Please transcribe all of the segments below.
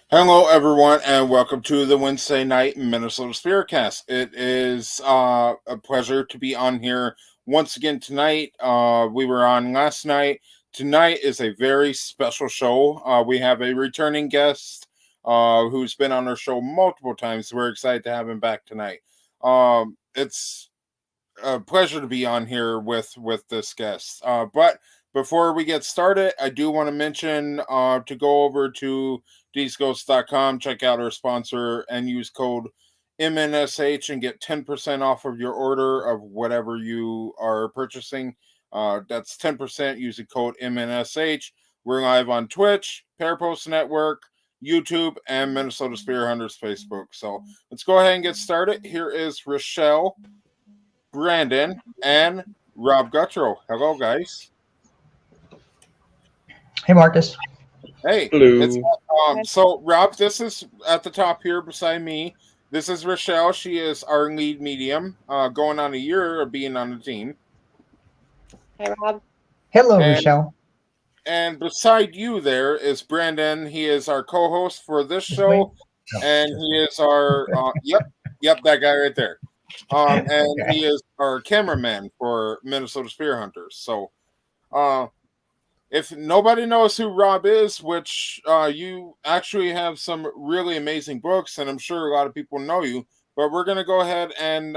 Hello, everyone, and welcome to the Wednesday night MNSpiritCast. It is a pleasure to be on here once again tonight. We were on last night. Tonight is a very special show. We have a returning guest who's been on our show multiple times. We're excited to have him back tonight. It's a pleasure to be on here with this guest. But before we get started, I do want to mention to go over to deesghosts.com, check out our sponsor, and use code MNSH and get 10% off of your order of whatever you are purchasing. That's 10% using code MNSH. We're live on Twitch, ParaPost Network, YouTube, and Minnesota Spirit Hunters Facebook. So let's go ahead and get started. Here is Rochelle, Brandon, and Rob Gutro. Hello, guys. Hey, Marcus. Hey. Hello. So, Rob, this is at the top here beside me. This is Rochelle. She is our lead medium, going on a year of being on the team. Hi, Rob. Hello, Rochelle. And beside you there is Brandon. He is our co-host for this show, and he is our yep, that guy right there. And he is our cameraman for Minnesota Spirit Hunters. So, if nobody knows who Rob is, which you actually have some really amazing books, and I'm sure a lot of people know you, but we're going to go ahead and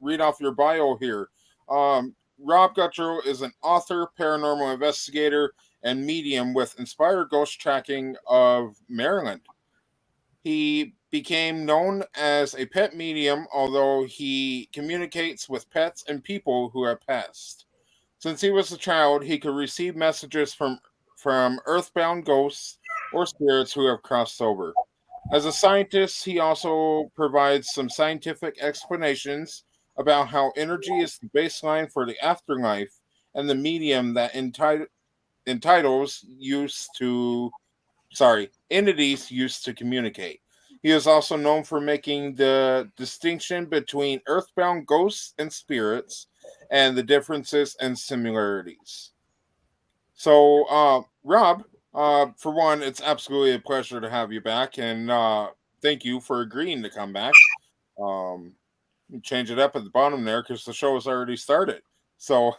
read off your bio here. Rob Gutro is an author, paranormal investigator, and medium with Inspired Ghost Tracking of Maryland. He became known as a pet medium, although he communicates with pets and people who have passed. Since he was a child, he could receive messages from earthbound ghosts or spirits who have crossed over. As a scientist, he also provides some scientific explanations about how energy is the baseline for the afterlife and the medium that entities used to communicate. He is also known for making the distinction between earthbound ghosts and spirits and the differences and similarities. So, Rob, for one, it's absolutely a pleasure to have you back, and thank you for agreeing to come back. Change it up at the bottom there because the show has already started. So,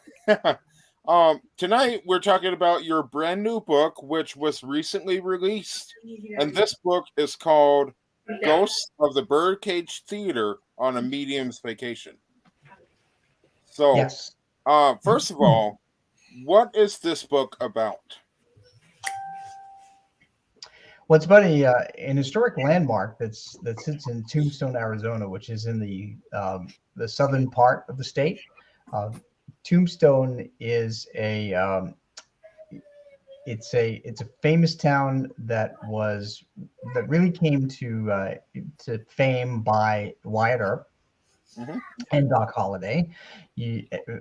tonight we're talking about your brand new book, which was recently released, and this book is called Ghosts of the Birdcage Theater on a Medium's Vacation. So, yes. First of all, what is this book about? Well, it's about an historic landmark that sits in Tombstone, Arizona, which is in the southern part of the state. Tombstone is it's a famous town that really came to fame by Wyatt Earp and Doc Holliday.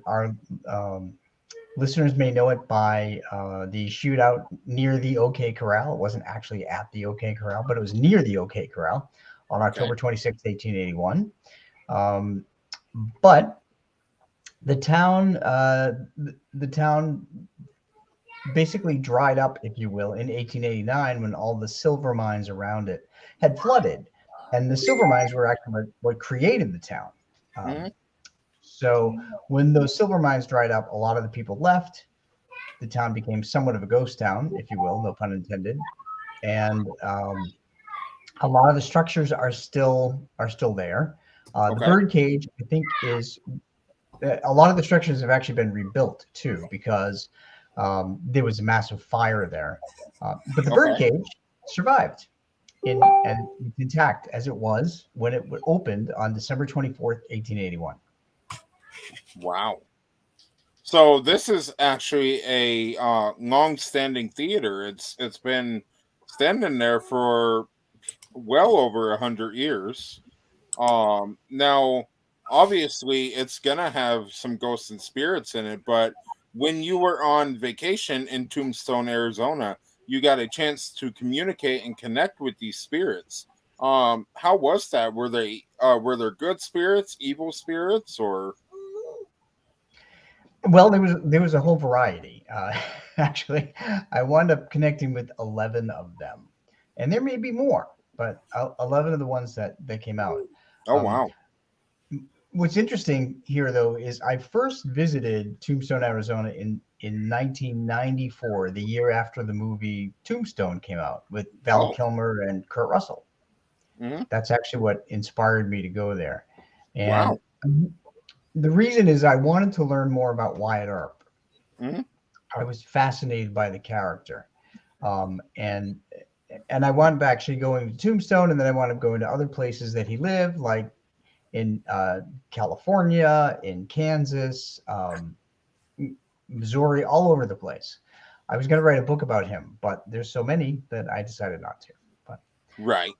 Our listeners may know it by the shootout near the OK Corral. It wasn't actually at the OK Corral, but it was near the OK Corral on October 26, 1881. But the town basically dried up, if you will, in 1889 when all the silver mines around it had flooded. And the silver mines were actually what created the town. So when those silver mines dried up, a lot of the people left. The town became somewhat of a ghost town, if you will, no pun intended. And a lot of the structures are still there. The birdcage, I think, is a lot of the structures have actually been rebuilt too, because there was a massive fire there. But the birdcage survived and intact as it was when it opened on December 24th, 1881. Wow. So this is actually a long-standing theater. It's been standing there for well over 100 years. Now, obviously, it's gonna have some ghosts and spirits in it. But when you were on vacation in Tombstone, Arizona, you got a chance to communicate and connect with these spirits. How was that? Were there good spirits, evil spirits, or? Well, there was a whole variety. Actually, I wound up connecting with 11 of them, and there may be more, but 11 of the ones that came out. Oh, wow. What's interesting here, though, is I first visited Tombstone, Arizona in 1994, the year after the movie Tombstone came out with Val Kilmer and Kurt Russell. Mm-hmm. That's actually what inspired me to go there. And wow. The reason is I wanted to learn more about Wyatt Earp. Mm-hmm. I was fascinated by the character. And I wanted to actually go into Tombstone, and then I wanted to go into other places that he lived, like in California, in Kansas, Missouri, all over the place. I was going to write a book about him, but there's so many that I decided not to. But right.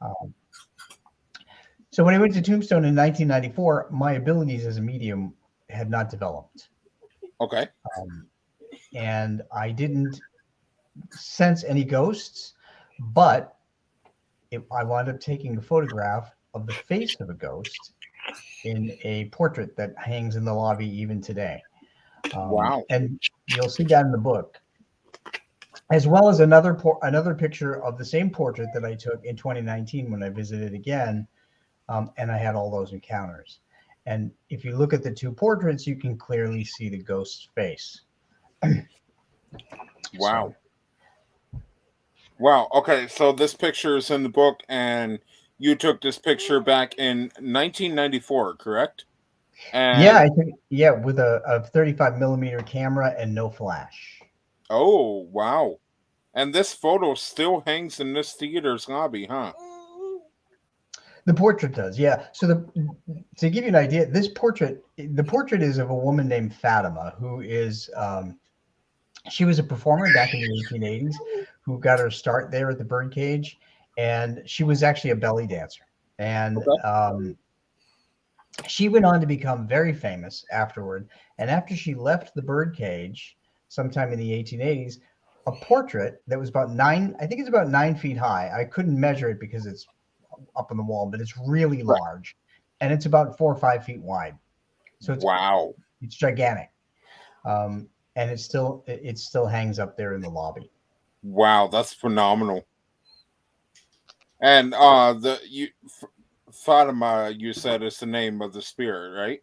So when I went to Tombstone in 1994, my abilities as a medium had not developed. Okay. And I didn't sense any ghosts, but I wound up taking a photograph of the face of a ghost in a portrait that hangs in the lobby even today. Wow. And you'll see that in the book, as well as another picture of the same portrait that I took in 2019 when I visited again, and I had all those encounters. And if you look at the two portraits, you can clearly see the ghost's face. Wow. Wow. Okay, so this picture is in the book, and you took this picture back in 1994, correct? And yeah, with a 35 millimeter camera and no flash. Oh, wow. And this photo still hangs in this theater's lobby, huh? The portrait does, yeah. So to give you an idea, the portrait is of a woman named Fatima, who is she was a performer back in the 1880s who got her start there at the Birdcage, and she was actually a belly dancer. And she went on to become very famous afterward. And after she left the Birdcage sometime in the 1880s, a portrait that was about 9 feet high. I couldn't measure it because it's up on the wall, but it's really large, and it's about 4 or 5 feet wide. So it's gigantic. And it still hangs up there in the lobby. Wow, that's phenomenal. And Fatima, you said, is the name of the spirit, right?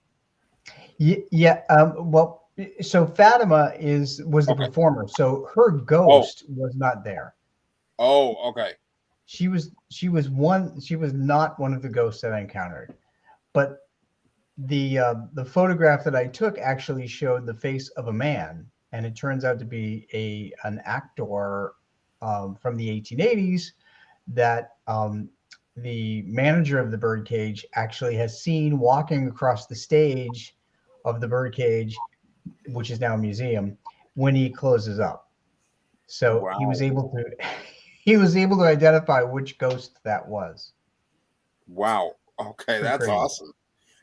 Yeah. Well, so Fatima was the performer. So her ghost was not there. Oh, okay. She was not one of the ghosts that I encountered, but the photograph that I took actually showed the face of a man, and it turns out to be an actor from the 1880s that the manager of the Birdcage actually has seen walking across the stage of the Birdcage, which is now a museum, when he closes up. So he was able to identify which ghost that was. Wow. Okay, that's awesome.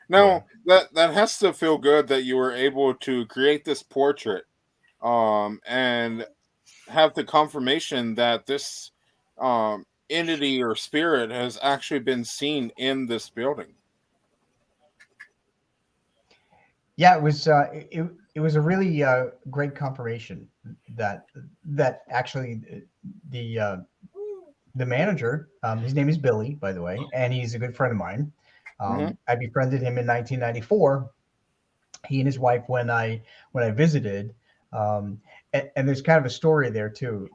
Now, that has to feel good that you were able to create this portrait and have the confirmation that this entity or spirit has actually been seen in this building. Yeah, it was a really great confirmation that actually the manager, his name is Billy, by the way, and he's a good friend of mine. I befriended him in 1994. He and his wife when I visited, and there's kind of a story there too.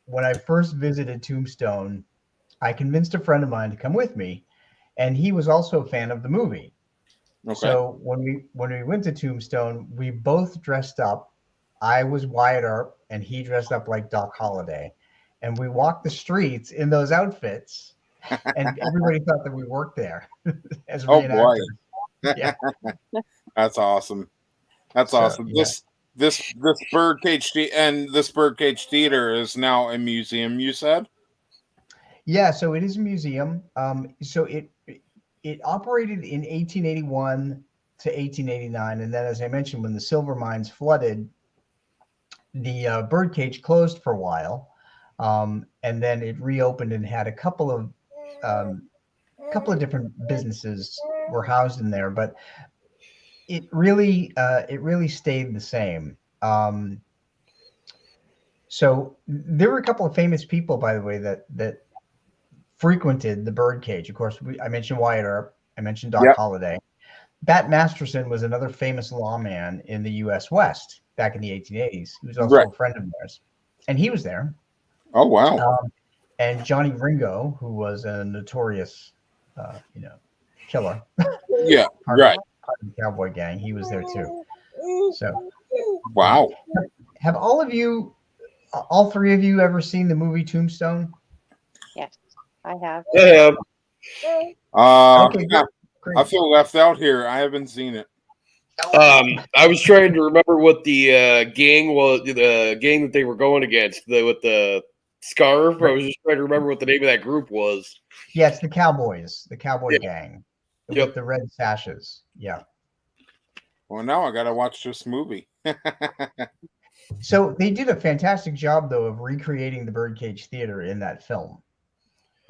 When I first visited Tombstone, I convinced a friend of mine to come with me, and he was also a fan of the movie. Okay. So when we went to Tombstone, we both dressed up. I was Wyatt Earp, and he dressed up like Doc Holliday, and we walked the streets in those outfits, and everybody thought that we worked there as reenactors. Boy. Yeah, that's awesome. That's awesome. Yeah. This Birdcage Theater is now a museum, you said? Yeah, so it is a museum. So it operated in 1881 to 1889, and then, as I mentioned, when the silver mines flooded, the Birdcage closed for a while, and then it reopened and had a couple of different businesses were housed in there, but it really stayed the same. So there were a couple of famous people, by the way, that frequented the Birdcage. Of course, I mentioned Wyatt Earp. I mentioned Doc Yep. Holliday. Bat Masterson was another famous lawman in the U.S. West back in the 1880s. He was also a friend of theirs, and he was there. Oh, wow. And Johnny Ringo, who was a notorious, killer. Yeah, part right. Of the cowboy gang. He was there too. So, wow. Have all three of you, ever seen the movie Tombstone? Yes, I have. Yeah. Okay, Yeah. great. I feel left out here. I haven't seen it. I was trying to remember what the gang was, the gang that they were going against, with the scarf. I was just trying to remember what the name of that group was. Yeah, it's the Cowboys, the Cowboy Gang, with the red sashes. Yeah. Well, now I got to watch this movie. So they did a fantastic job, though, of recreating the Birdcage Theater in that film.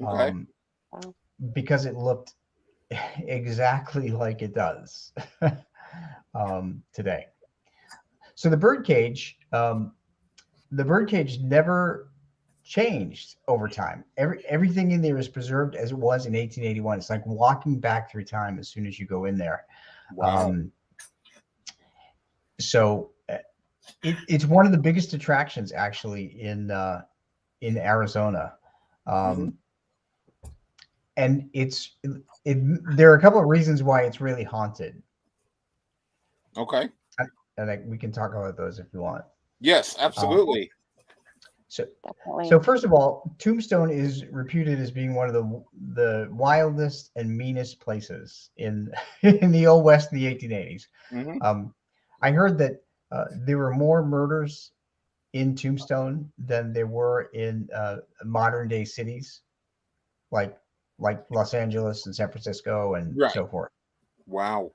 Okay. Because it looked exactly like it does today. So the Birdcage never changed over time. Everything in there is preserved as it was in 1881. It's like walking back through time as soon as you go in there. Wow. So it's one of the biggest attractions, actually, in Arizona. And there are a couple of reasons why it's really haunted. Okay. And we can talk about those if you want. Yes, absolutely. So first of all, Tombstone is reputed as being one of the wildest and meanest places in the Old West in the 1880s. I heard that there were more murders in Tombstone than there were in modern day cities, like Los Angeles and San Francisco and so forth. Wow.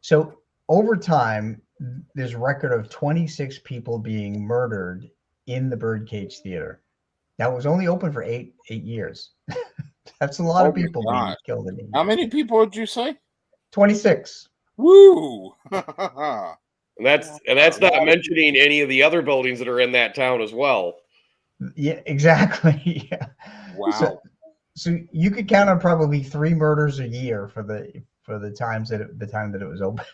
So over time, there's a record of 26 people being murdered in the Birdcage Theater. Now, it was only open for eight years. That's a lot of people being killed in 8 years. How many people did you say? 26. Woo! And that's not mentioning any of the other buildings that are in that town as well. Yeah, exactly. Yeah. Wow. So you could count on probably 3 murders a year for the time that it was open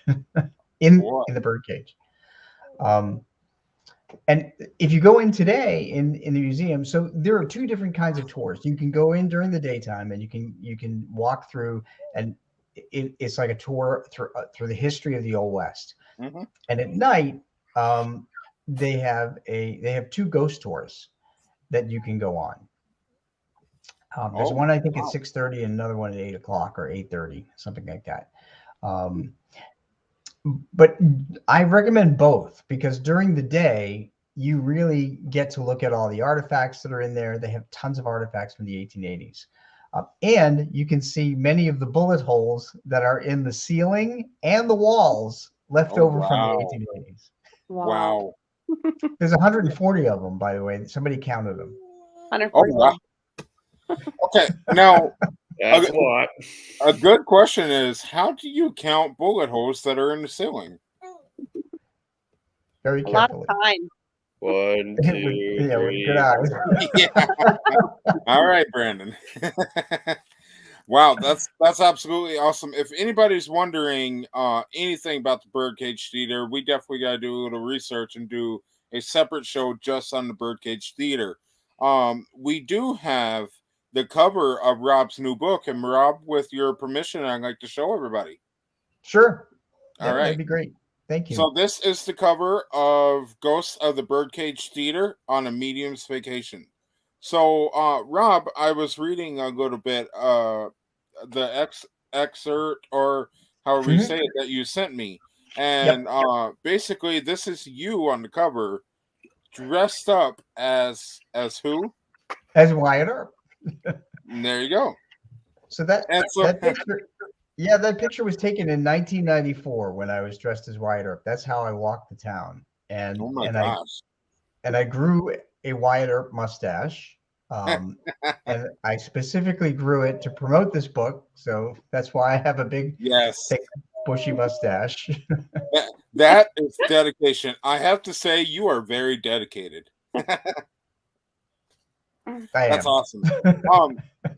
in the Birdcage. And if you go in today in the museum, so there are 2 different kinds of tours. You can go in during the daytime, and you can walk through, and it's like a tour through the history of the Old West. And at night, they have 2 ghost tours that you can go on. There's one, I think, at 6:30 and another one at 8 o'clock or 8:30, something like that. But I recommend both, because during the day, you really get to look at all the artifacts that are in there. They have tons of artifacts from the 1880s. And you can see many of the bullet holes that are in the ceiling and the walls left over from the 1880s. Wow. There's 140 of them, by the way. Somebody counted them. 140. Oh, wow. Okay, now that's a lot. A good question is, how do you count bullet holes that are in the ceiling? Very A lot of carefully. time. 1, 2, 3. With good eyes. Yeah. All right, Brandon. Wow, that's absolutely awesome. If anybody's wondering anything about the Birdcage Theater, we definitely got to do a little research and do a separate show just on the Birdcage Theater. We do have the cover of Rob's new book, and Rob, with your permission, I'd like to show everybody. Sure. All right. That'd be great. Thank you. So this is the cover of Ghosts of the Birdcage Theater on a Medium's Vacation. So, Rob, I was reading a little bit the excerpt, or however you say it, that you sent me. And basically, this is you on the cover, dressed up as who? As Wyatt Earp. There you go. So that picture, that picture was taken in 1994 when I was dressed as Wyatt Earp. That's how I walked the town, and I grew a Wyatt Earp mustache, and I specifically grew it to promote this book. So that's why I have a big, thick, bushy mustache. That is dedication. I have to say, you are very dedicated. That's awesome.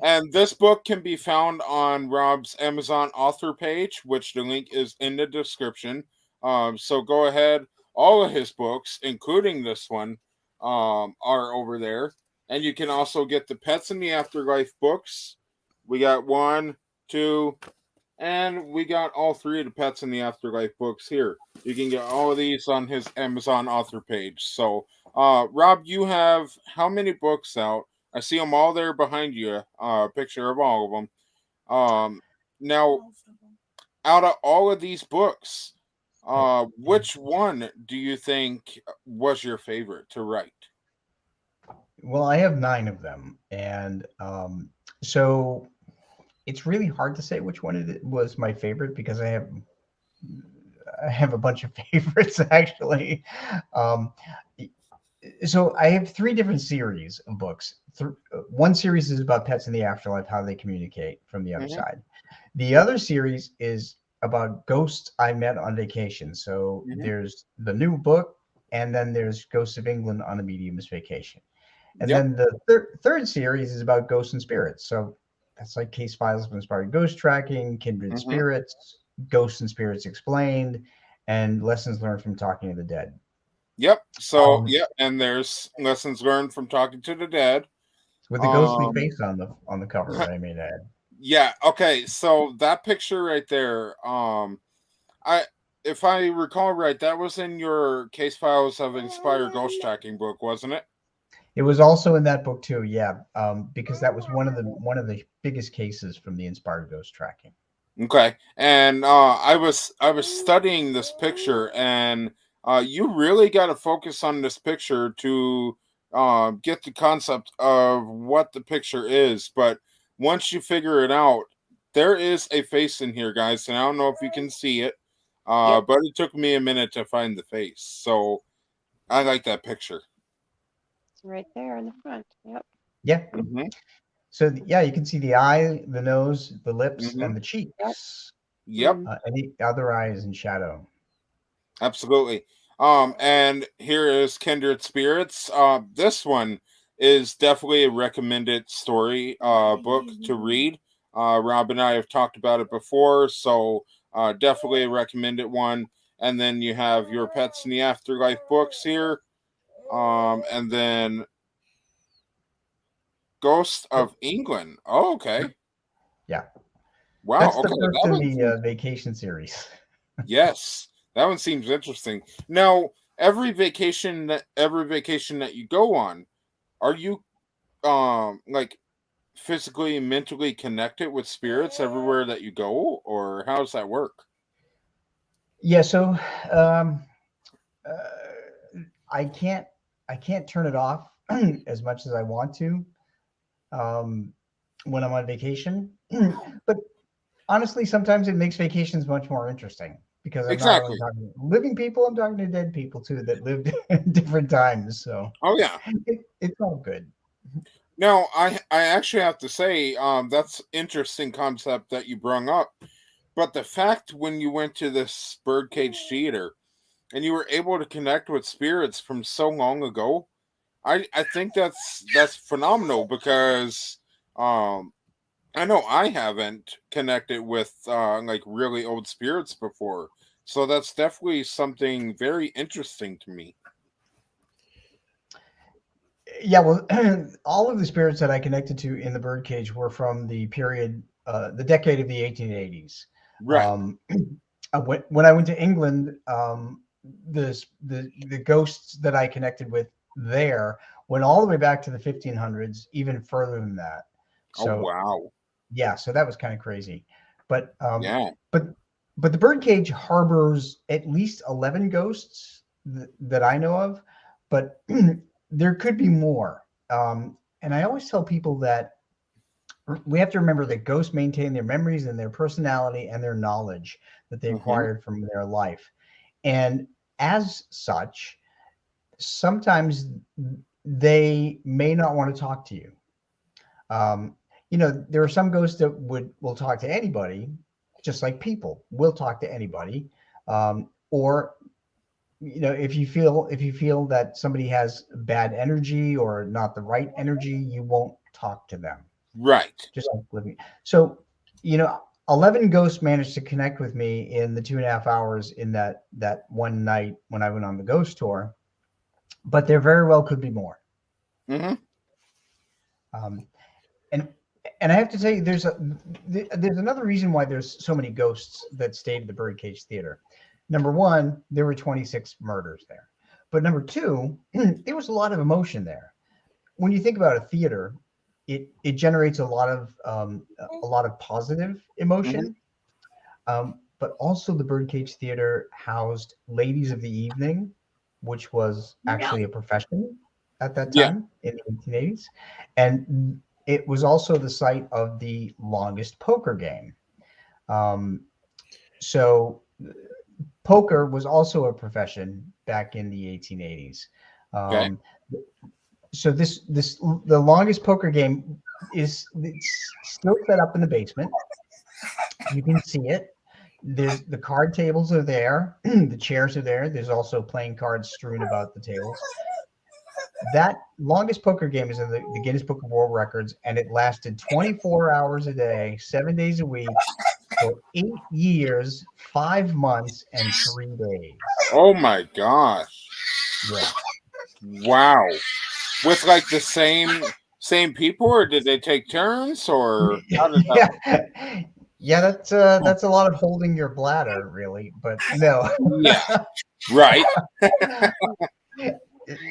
And this book can be found on Rob's Amazon author page, which the link is in the description. So go ahead. All of his books, including this one, are over there. And you can also get the Pets in the Afterlife books. We got 1, 2, and we got all 3 of the Pets in the Afterlife books here. You can get all of these on his Amazon author page. So, Rob, you have how many books out? I see them all there behind you. Picture of all of them. Now, out of all of these books, which one do you think was your favorite to write? Well, I have 9 of them, and so it's really hard to say which one it was my favorite because I have a bunch of favorites actually. So I have 3 different series of books. One series is about pets in the afterlife, how they communicate from the other side. The other series is about ghosts I met on vacation. So there's the new book, and then there's Ghosts of England on a Medium's Vacation. And then the third series is about ghosts and spirits. So that's like Case Files of Inspired Ghost Tracking, Kindred Spirits, Ghosts and Spirits Explained, and Lessons Learned from Talking to the Dead. Yep. So and there's Lessons Learned from Talking to the Dead with the ghostly face on the cover. I may add. Yeah. Okay. So that picture right there, if I recall right, that was in your Case Files of Inspired Ghost Tracking book, wasn't it? It was also in that book too, yeah, because that was one of the biggest cases from the Inspired Ghost Tracking. Okay, and I was studying this picture, and you really got to focus on this picture to get the concept of what the picture is. But once you figure it out, there is a face in here, guys, and I don't know if you can see it, but it took me a minute to find the face. So I like that picture. Right there in the front. Yep. Yeah. So yeah, you can see the eye, the nose, the lips, and the cheeks. Yep. And the other eye is in shadow. Absolutely. And here is Kindred Spirits. This one is definitely a recommended story book to read. Rob and I have talked about it before, so definitely a recommended one. And then you have your Pets in the Afterlife books here. And then Ghost of England. Oh, okay. Yeah. Wow. That's okay. the first in the vacation series. Yes, that one seems interesting. Now, every vacation that you go on, are you like physically and mentally connected with spirits everywhere that you go, or how does that work? Yeah. So I can't turn it off as much as I want to when I'm on vacation. But honestly, sometimes it makes vacations much more interesting because I'm not only talking to living people, I'm talking to dead people too that lived in different times. So it's all good. Now, I actually have to say that's interesting concept that you brought up. But the fact when you went to this birdcage theater and you were able to connect with spirits from so long ago, I think that's phenomenal because I know I haven't connected with like really old spirits before. So that's definitely something very interesting to me. Yeah, well, all of the spirits that I connected to in the birdcage were from the period, the decade of the 1880s. Right. When I went to England, the ghosts that I connected with there went all the way back to the 1500s, even further than that. So, oh wow! Yeah, so that was kind of crazy, but yeah, but the birdcage harbors at least 11 ghosts that I know of, but there could be more. And I always tell people that we have to remember that ghosts maintain their memories and their personality and their knowledge that they acquired from their life. And as such, sometimes they may not want to talk to you. There are some ghosts that will talk to anybody, just like people will talk to anybody. Or if you feel that somebody has bad energy or not the right energy, you won't talk to them. Right. Just like living. So, 11 ghosts managed to connect with me in the 2.5 hours in that one night when I went on the ghost tour, but there very well could be more. Mm-hmm. And I have to tell you, there's another reason why there's so many ghosts that stayed at the Birdcage Theater. Number one, there were 26 murders there, but number two, there was a lot of emotion there. When you think about a theater, it generates a lot of positive emotion, but also the Birdcage Theater housed Ladies of the Evening, which was actually a profession at that time in the 1880s, and it was also the site of the longest poker game. So poker was also a profession back in the 1880s. Okay. So the longest poker game it's still set up in the basement. You can see it. There's the card tables are there. The chairs are there. There's also playing cards strewn about the tables. That longest poker game is in the Guinness Book of World Records, and it lasted 24 hours a day, 7 days a week, for 8 years, 5 months, and 3 days. Oh my gosh! Yeah. Wow. With like the same people, or did they take turns, or how did that? Yeah, that's a lot of holding your bladder, really, but no. Yeah. Right.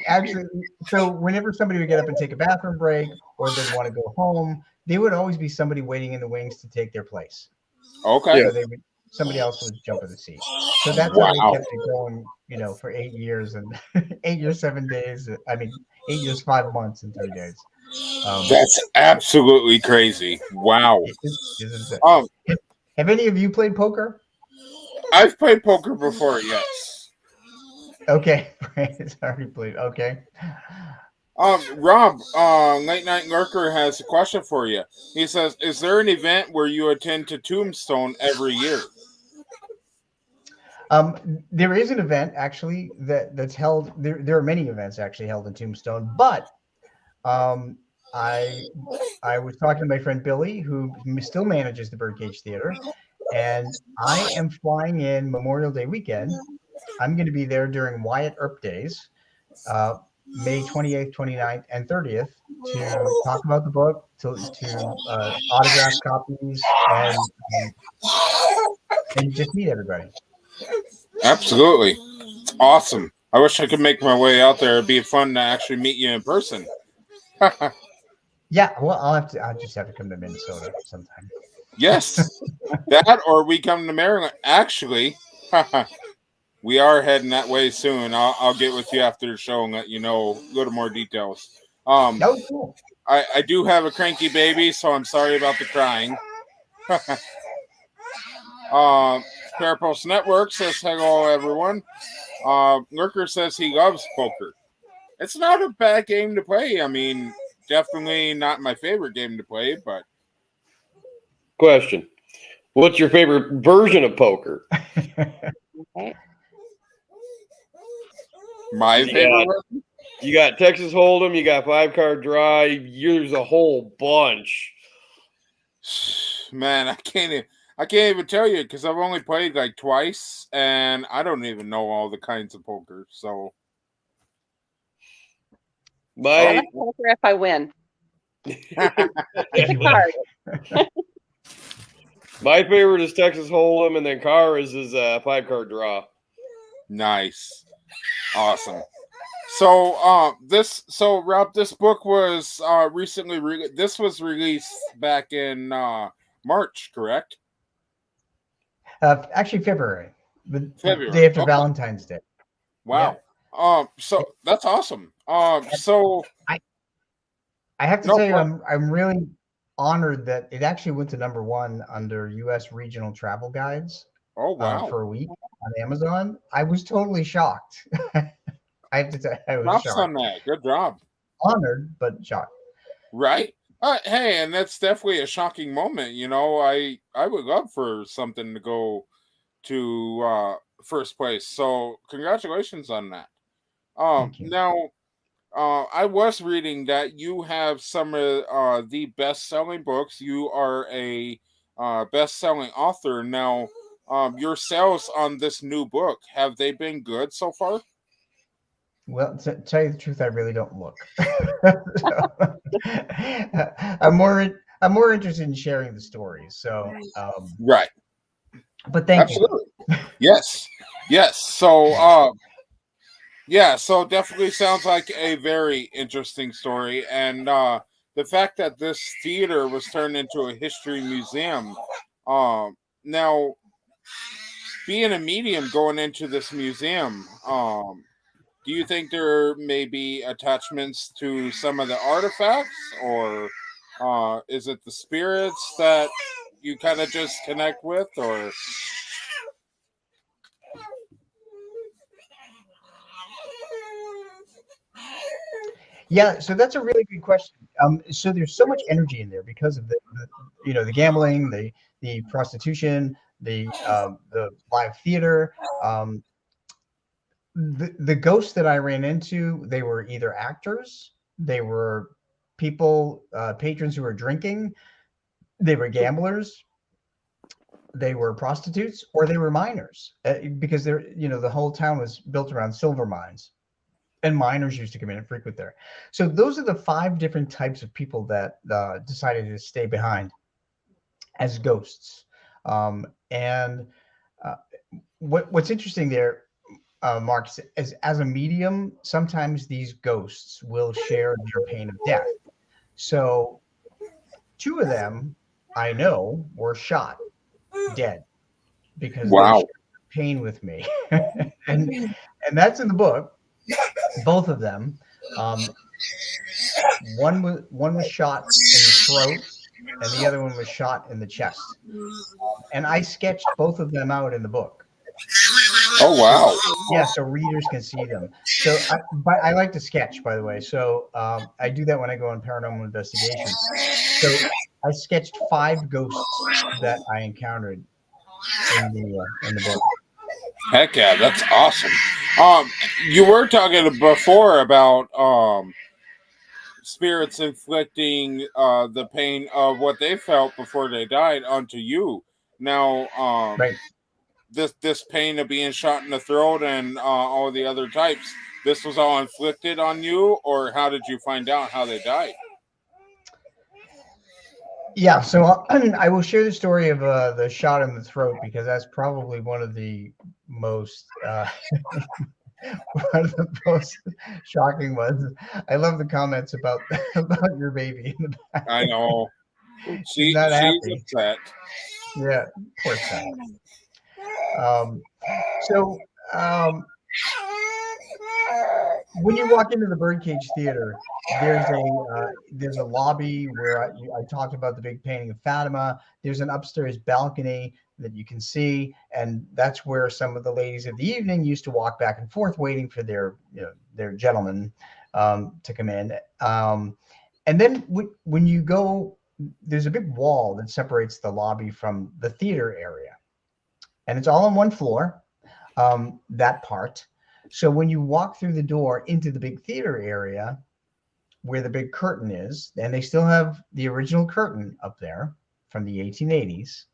Actually, so whenever somebody would get up and take a bathroom break or they'd want to go home, there would always be somebody waiting in the wings to take their place. Okay. So somebody else would jump in the seat. So that's how they kept it going, for 8 years and 8 years, 7 days. 8 years, 5 months, and 3 days. That's absolutely crazy. Wow. Have any of you played poker? I've played poker before, yes. Okay. Sorry, played. Okay. Rob, Late Night Lurker has a question for you. He says, is there an event where you attend to Tombstone every year? There is an event actually that's held. There are many events actually held in Tombstone, but I was talking to my friend Billy, who still manages the Birdcage Theater, and I am flying in Memorial Day weekend. I'm going to be there during Wyatt Earp Days, May 28th, 29th, and 30th, to talk about the book, to autograph copies, and just meet everybody. Absolutely. It's awesome. I wish I could make my way out there. It'd be fun to actually meet you in person. Yeah, well, I'll just have to come to Minnesota sometime. Yes. That, or we come to Maryland. Actually, we are heading that way soon. I'll get with you after the show and let you know a little more details. Cool. I do have a cranky baby, so I'm sorry about the crying. ParaPost Network says hello, everyone. Lurker says he loves poker. It's not a bad game to play. I mean, definitely not my favorite game to play, but. Question: what's your favorite version of poker? Okay. My favorite version? You got Texas Hold'em, you got 5-card draw, there's a whole bunch. Man, I can't even tell you because I've only played like twice, and I don't even know all the kinds of poker. So, I like poker if I win. It's a card. My favorite is Texas Hold'em, and then Cars is a 5-card draw. Nice, awesome. So, Rob, this book was recently this was released back in March, correct? Actually, February. The day after Valentine's Day. Wow. Yeah. So that's awesome. So I have to tell you, I'm really honored that it actually went to #1 under U.S. regional travel guides. Oh wow! For a week on Amazon. I was totally shocked. I have to tell you, I was shocked. On that. Good job. Honored, but shocked. Right. Hey, and that's definitely a shocking moment. I would love for something to go to first place. So congratulations on that. Thank you. Now, I was reading that you have some of the best-selling books. You are a best-selling author. Now, your sales on this new book, have they been good so far? Well, to tell you the truth, I really don't look. I'm more interested in sharing the stories. So, Right. but thank Absolutely. Yes. Yes. So, yeah, so definitely sounds like a very interesting story. And the fact that this theater was turned into a history museum. Now, being a medium going into this museum, do you think there may be attachments to some of the artifacts, or is it the spirits that you kind of just connect with, or? Yeah, so that's a really good question. So there's so much energy in there because of the gambling, the prostitution, the live theater. The ghosts that I ran into, they were either actors, they were people, patrons who were drinking, they were gamblers, they were prostitutes, or they were miners, because the whole town was built around silver mines. And miners used to come in and frequent there. So those are the 5 different types of people that decided to stay behind as ghosts. And what's interesting there, Mark, is as a medium, sometimes these ghosts will share their pain of death. So 2 of them I know were shot dead because they shared pain with me. and that's in the book. Both of them. One was shot in the throat, and the other one was shot in the chest. And I sketched both of them out in the book. Oh wow! Yeah, so readers can see them. So, I like to sketch, by the way. So I do that when I go on paranormal investigations. So I sketched 5 ghosts that I encountered in the book. Heck yeah, that's awesome. You were talking before about spirits inflicting the pain of what they felt before they died onto you. Now, Right. this pain of being shot in the throat and all the other types, this was all inflicted on you, or how did you find out how they died? Yeah, so I will share the story of the shot in the throat, because that's probably one of the most one of the most shocking ones. I love the comments about your baby in the back. I know. She's not happy. Upset. Yeah, poor child. So when you walk into the Birdcage Theater, there's a lobby where I talked about the big painting of Fatima. There's an upstairs balcony that you can see, and that's where some of the ladies of the evening used to walk back and forth, waiting for their gentlemen to come in. And then when you go, there's a big wall that separates the lobby from the theater area, and it's all on one floor. That part. So when you walk through the door into the big theater area where the big curtain is, and they still have the original curtain up there from the 1880s,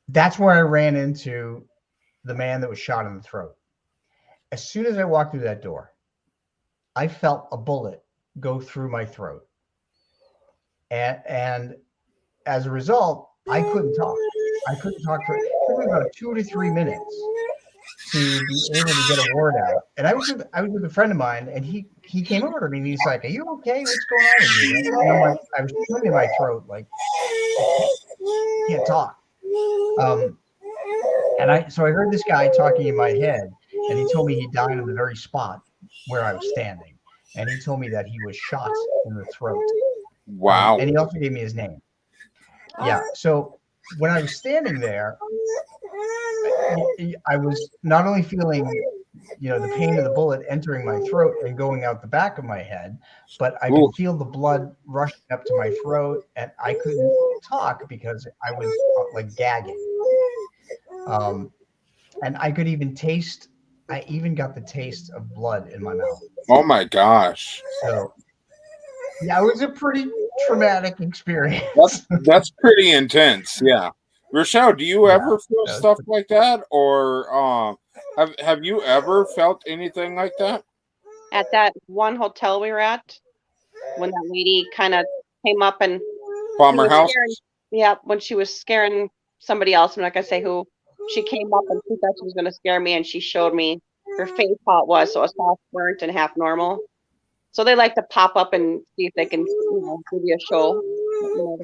that's where I ran into the man that was shot in the throat. As soon as I walked through that door, I felt a bullet go through my throat. And as a result, I couldn't talk. I couldn't talk for about 2 to 3 minutes to be able to get a word out. And I was with a friend of mine, and he came over to me and he's like, "Are you okay? What's going on with you?" And I'm like, I was feeling in my throat, like I can't talk. So I heard this guy talking in my head, and he told me he died on the very spot where I was standing. And he told me that he was shot in the throat. Wow. And he also gave me his name. Yeah. So when I was standing there, I was not only feeling, the pain of the bullet entering my throat and going out the back of my head, but I could feel the blood rushing up to my throat, and I couldn't talk because I was like gagging. And I could even taste. I even got the taste of blood in my mouth. Oh my gosh. So yeah, it was a pretty traumatic experience. That's pretty intense. Yeah. Rochelle, do you Yeah, ever feel stuff like that, or have you ever felt anything like that? At that one hotel we were at, when that lady kind of came up and Palmer was House? scaring, yeah, when she was scaring somebody else, I'm not gonna say who. She came up and she thought she was gonna scare me, and she showed me her face how it was, so it was half burnt and half normal. So they like to pop up and see if they can, give you a show.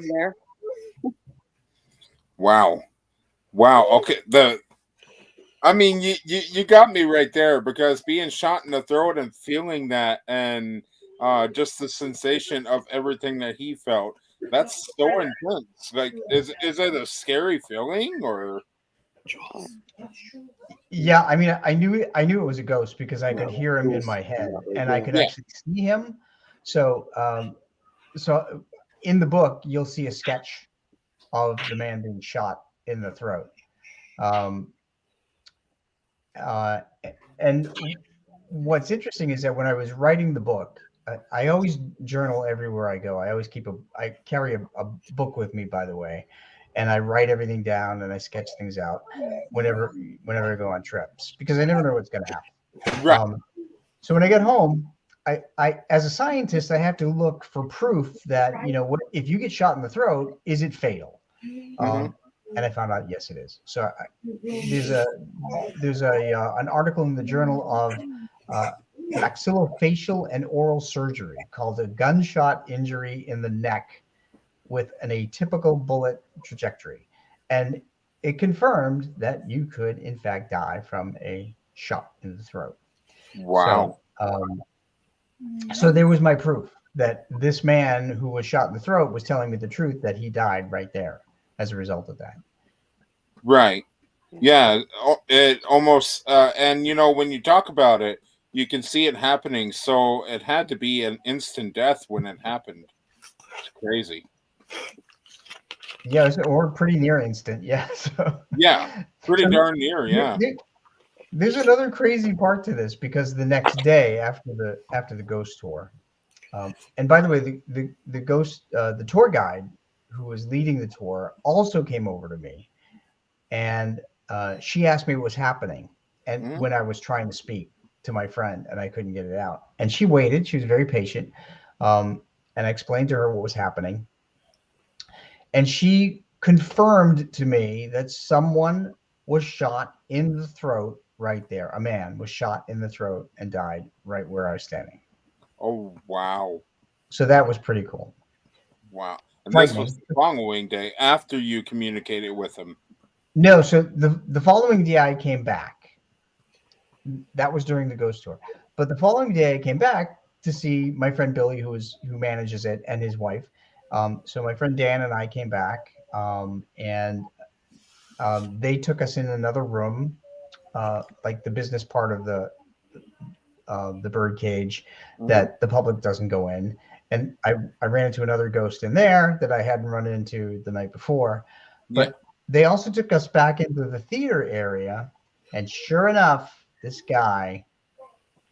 There. Wow. Wow. Okay. I mean, you got me right there, because being shot in the throat and feeling that, and just the sensation of everything that he felt, that's so intense. Like, is it a scary feeling, or? Yeah, I mean, I knew it was a ghost because I could hear him in my head, and I could actually see him. So, so in the book, you'll see a sketch of the man being shot in the throat. And what's interesting is that when I was writing the book, I always journal everywhere I go. I carry a book with me, by the way, and I write everything down and I sketch things out whenever I go on trips, because I never know what's going to happen. Right. So when I get home, I as a scientist, I have to look for proof that, what if you get shot in the throat, is it fatal? And I found out, yes, it is. So there's an article in the Journal of Maxillofacial and Oral Surgery called "A Gunshot Injury in the Neck with an Atypical Bullet Trajectory," and it confirmed that you could, in fact, die from a shot in the throat. Wow. So there was my proof that this man who was shot in the throat was telling me the truth, that he died right there as a result of that. Right. Yeah. It almost, and when you talk about it, you can see it happening. So it had to be an instant death when it happened. It's crazy. Yeah, or pretty near instant. Yeah. So, yeah, pretty darn near. Yeah. There's another crazy part to this, because the next day after the ghost tour, and by the way, the ghost the tour guide who was leading the tour also came over to me, and she asked me what was happening, and when I was trying to speak to my friend and I couldn't get it out, and she waited. She was very patient, and I explained to her what was happening, and she confirmed to me that someone was shot in the throat right there. A man was shot in the throat and died right where I was standing. Oh, wow. So that was pretty cool. Wow. And this was the following day after you communicated with him. No, so the following day I came back. That was during the ghost tour. But the following day I came back to see my friend Billy, who manages it, and his wife. So my friend Dan and I came back, and they took us in another room, like the business part of the bird cage that the public doesn't go in. And I ran into another ghost in there that I hadn't run into the night before. But they also took us back into the theater area, and sure enough, this guy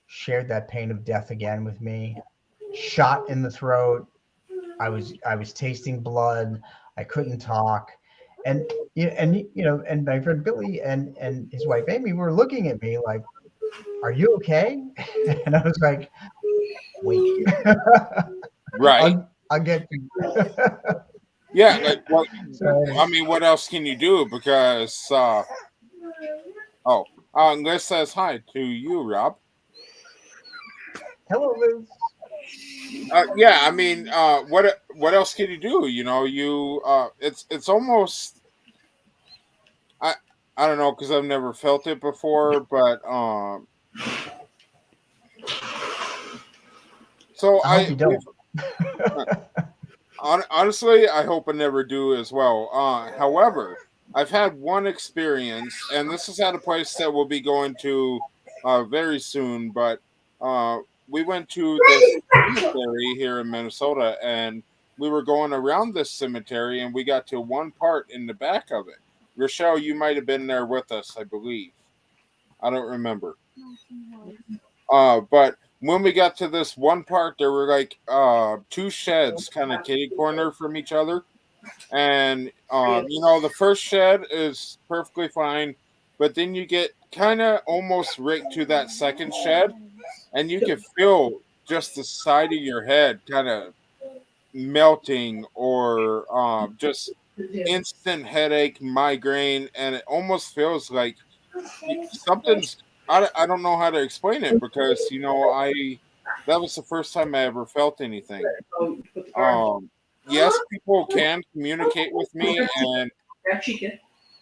shared that pain of death again with me. Shot in the throat. I was tasting blood. I couldn't talk. And my friend Billy and his wife Amy were looking at me like, "Are you okay?" And I was like, "Wait, right, I'll get you." Yeah, like what? I mean, what else can you do? Because Liz says hi to you, Rob. Hello, Liz. Yeah, I mean, what else can you do? It's almost, I don't know, because I've never felt it before, but so I hope you don't. Honestly, I hope I never do as well. However, I've had one experience, and this is at a place that we'll be going to very soon, but we went to this cemetery here in Minnesota, and we were going around this cemetery, and we got to one part in the back of it. Rochelle, you might have been there with us, I believe. I don't remember. But when we got to this one part, there were like two sheds kind of kitty corner from each other. And the first shed is perfectly fine, but then you get kind of almost right to that second shed, and you can feel just the side of your head kind of melting, or just instant headache, migraine, and it almost feels like something's. I don't know how to explain it, because that was the first time I ever felt anything. Yes, people can communicate with me, and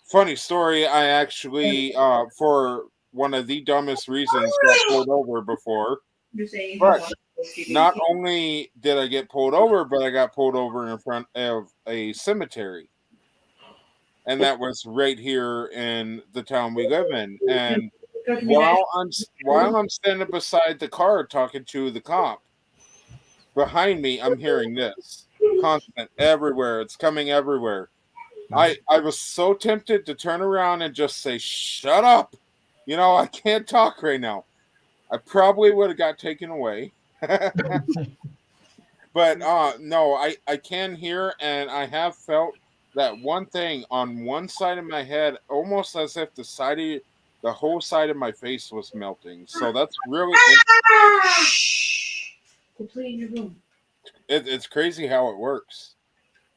funny story, I actually for one of the dumbest reasons got pulled over before. But not only did I get pulled over, but I got pulled over in front of a cemetery. And that was right here in the town we live in. And while I'm standing beside the car talking to the cop, behind me I'm hearing this constant everywhere. It's coming everywhere. I was so tempted to turn around and just say, "Shut up." I can't talk right now. I probably would have got taken away. But no, I can hear, and I have felt that one thing on one side of my head, almost as if the whole side of my face was melting. So that's really it's crazy how it works.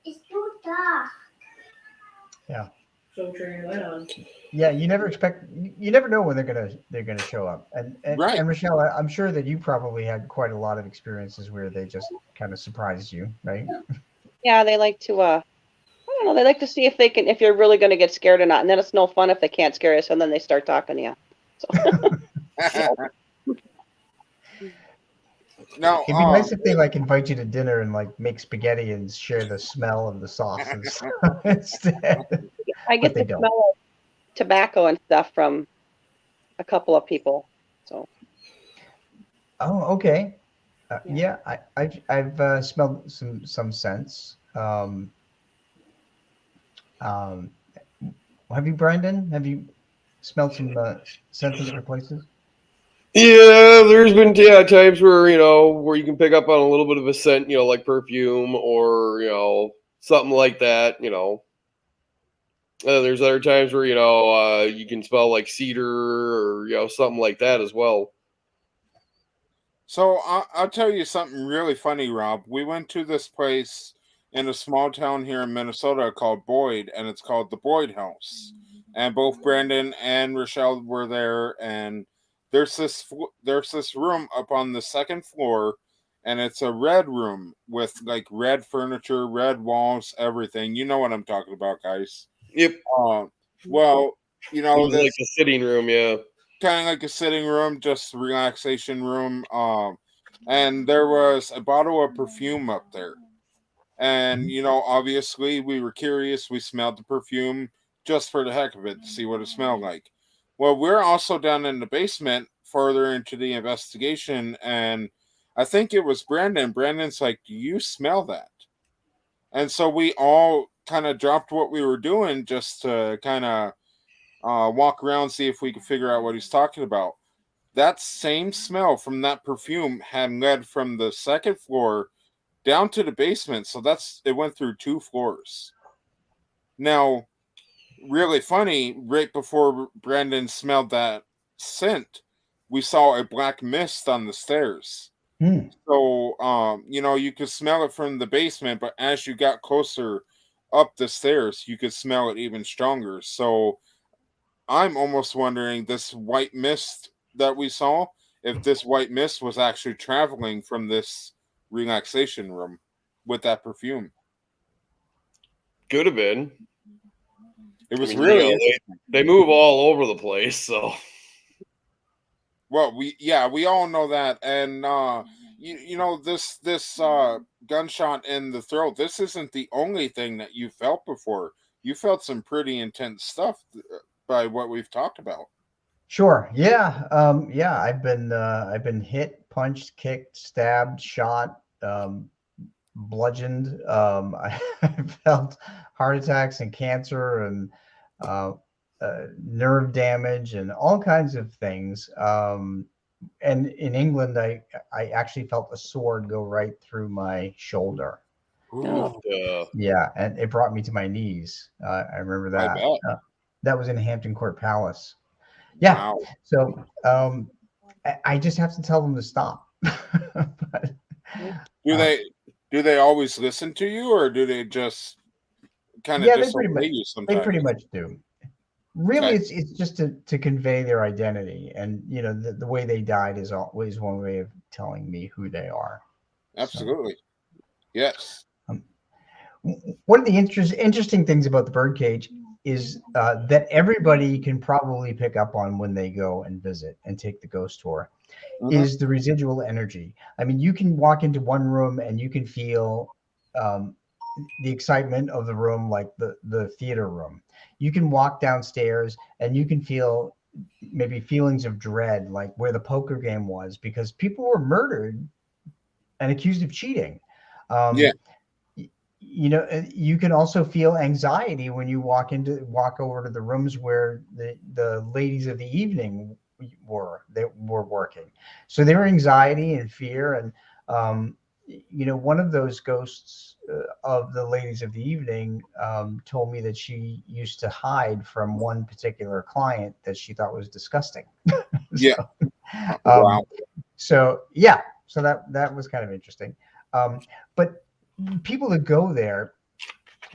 It's too dark. Yeah. So turn your light on. Yeah, you never know when they're gonna show up. And Right. And Rochelle, I'm sure that you probably had quite a lot of experiences where they just kind of surprised you, right? Yeah, they like to I don't know, they like to see if you're really gonna get scared or not. And then it's no fun if they can't scare you, so then they start talking to you. So Now, It'd be nice if they like invite you to dinner and like make spaghetti and share the smell of the sauce and stuff instead. I get But they the don't. smell of tobacco and stuff from a couple of people. So Oh, okay. Yeah. Yeah, I've smelled some scents. Have you, Brandon? Have you smelled some scents in different places? Yeah, there's been times where where you can pick up on a little bit of a scent, like perfume or something like that. There's other times where you can smell like cedar or something like that as well. so I'll tell you something really funny, Rob. We went to this place in a small town here in Minnesota called Boyd, and it's called the Boyd House. And both Brandon and Rochelle were there, and there's this room up on the second floor, and it's a red room with like red furniture, red walls, everything. You know what I'm talking about, guys. Yep. Well, It was like the sitting room, yeah. kind of like a sitting room, just relaxation room. And there was a bottle of perfume up there. And, obviously we were curious. We smelled the perfume just for the heck of it to see what it smelled like. Well, we're also down in the basement further into the investigation. And I think it was Brandon. Brandon's like, "Do you smell that?" And so we all kind of dropped what we were doing just to kind of walk around, see if we could figure out what he's talking about. That same smell from that perfume had led from the second floor down to the basement. So it went through 2 floors. Now, really funny, right before Brandon smelled that scent, we saw a black mist on the stairs. So, you could smell it from the basement, but as you got closer up the stairs, you could smell it even stronger. So I'm almost wondering, this white mist that we saw, if this white mist was actually traveling from this relaxation room with that perfume. Could have been. It was really they move all over the place, so. Well, we all know that. And this gunshot in the throat, this isn't the only thing that you felt before. You felt some pretty intense stuff by what we've talked about. Sure. Yeah. Yeah. I've been hit, punched, kicked, stabbed, shot, bludgeoned. I felt heart attacks and cancer, and nerve damage, and all kinds of things. And in England, I actually felt a sword go right through my shoulder. Ooh, Yeah, and it brought me to my knees. I remember I that. bet. That was in Hampton Court Palace. Yeah. Wow. So I just have to tell them to stop. But, Do they always listen to you, or do they just kind of yeah, disobey you they sometimes? pretty much do. Really, Okay. it's just to convey their identity, and the way they died is always one way of telling me who they are. Absolutely. Yes. So, one of the interesting things about the birdcage is that everybody can probably pick up on when they go and visit and take the ghost tour is the residual energy. I mean, you can walk into one room and you can feel the excitement of the room, like the theater room. You can walk downstairs and you can feel maybe feelings of dread, like where the poker game was, because people were murdered and accused of cheating. Yeah. You can also feel anxiety when you walk over to the rooms where the ladies of the evening were working. So there were anxiety and fear, and one of those ghosts of the ladies of the evening told me that she used to hide from one particular client that she thought was disgusting. Yeah. um, Wow. so that was kind of interesting. But people that go there,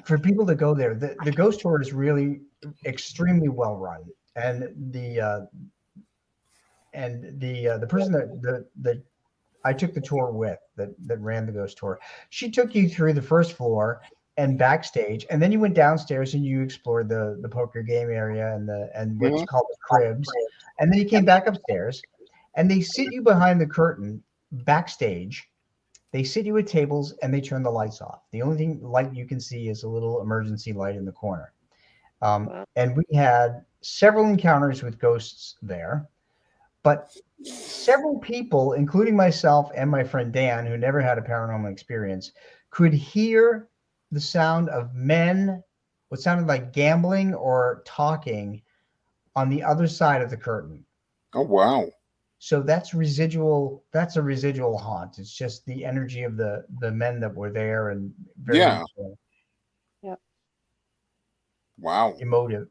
the ghost tour is really extremely well run, and the person that I took the tour with, that ran the ghost tour, she took you through the first floor and backstage, and then you went downstairs and you explored the poker game area and what's called the cribs, and then you came back upstairs, and they sit you behind the curtain backstage. They sit you at tables and they turn the lights off. The only light you can see is a little emergency light in the corner. And we had several encounters with ghosts there, but several people, including myself and my friend Dan, who never had a paranormal experience, could hear the sound of men, what sounded like gambling or talking, on the other side of the curtain. Oh, wow. So that's residual. That's a residual haunt. It's just the energy of the men that were there, and very Wow. emotive,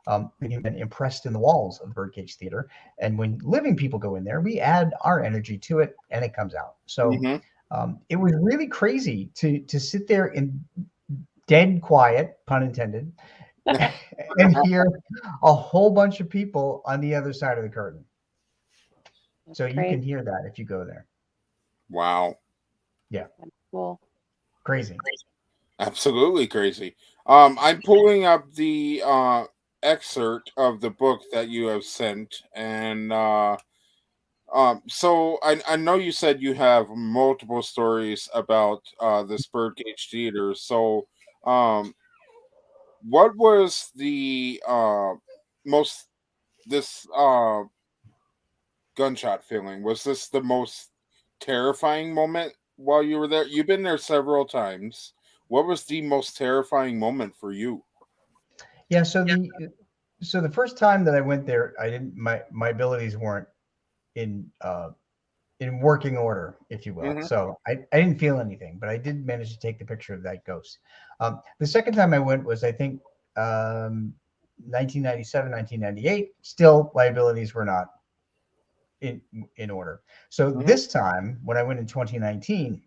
and impressed in the walls of the Birdcage Theater. And when living people go in there, we add our energy to it, and it comes out. So it was really crazy to sit there in dead quiet, pun intended, and hear a whole bunch of people on the other side of the curtain. So you can hear that if you go there. Wow. Yeah. Cool. Crazy. Absolutely crazy. I'm pulling up the excerpt of the book that you have sent, and so I know you said you have multiple stories about this Birdcage Theater. So, what was the most this gunshot feeling? Was this the most terrifying moment while you were there? You've been there several times. What was the most terrifying moment for you? Yeah. So the first time that I went there, I didn't my abilities weren't in working order, if you will. So I didn't feel anything, but I did manage to take the picture of that ghost. The second time I went was, I think, 1997, 1998. Still, my abilities were not in order. So this time, when I went in 2019,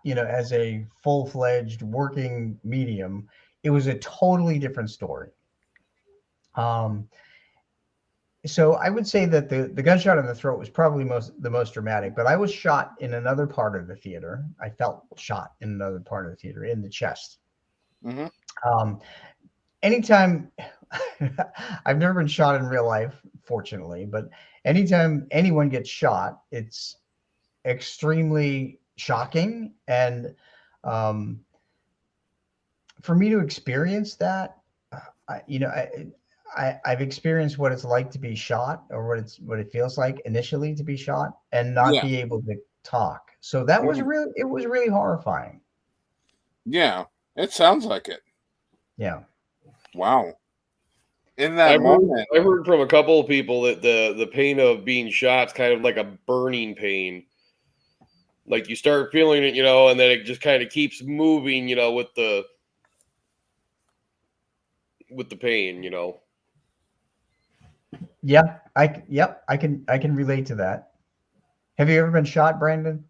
as a full-fledged working medium, it was a totally different story. So I would say that the gunshot in the throat was probably the most dramatic, but I was shot in another part of the theater. I felt shot in another part of the theater, in the chest. Anytime, I've never been shot in real life, fortunately, but anytime anyone gets shot, it's extremely shocking. And for me to experience that, I've experienced what it's like to be shot, or what it feels like initially to be shot and not be able to talk. So that was really horrifying. Yeah, it sounds like it. Yeah. Wow. In that I've moment, heard from a couple of people that the pain of being shot is kind of like a burning pain. Like you start feeling it, and then it just kind of keeps moving, with the pain, Yeah, I can relate to that. Have you ever been shot, Brandon?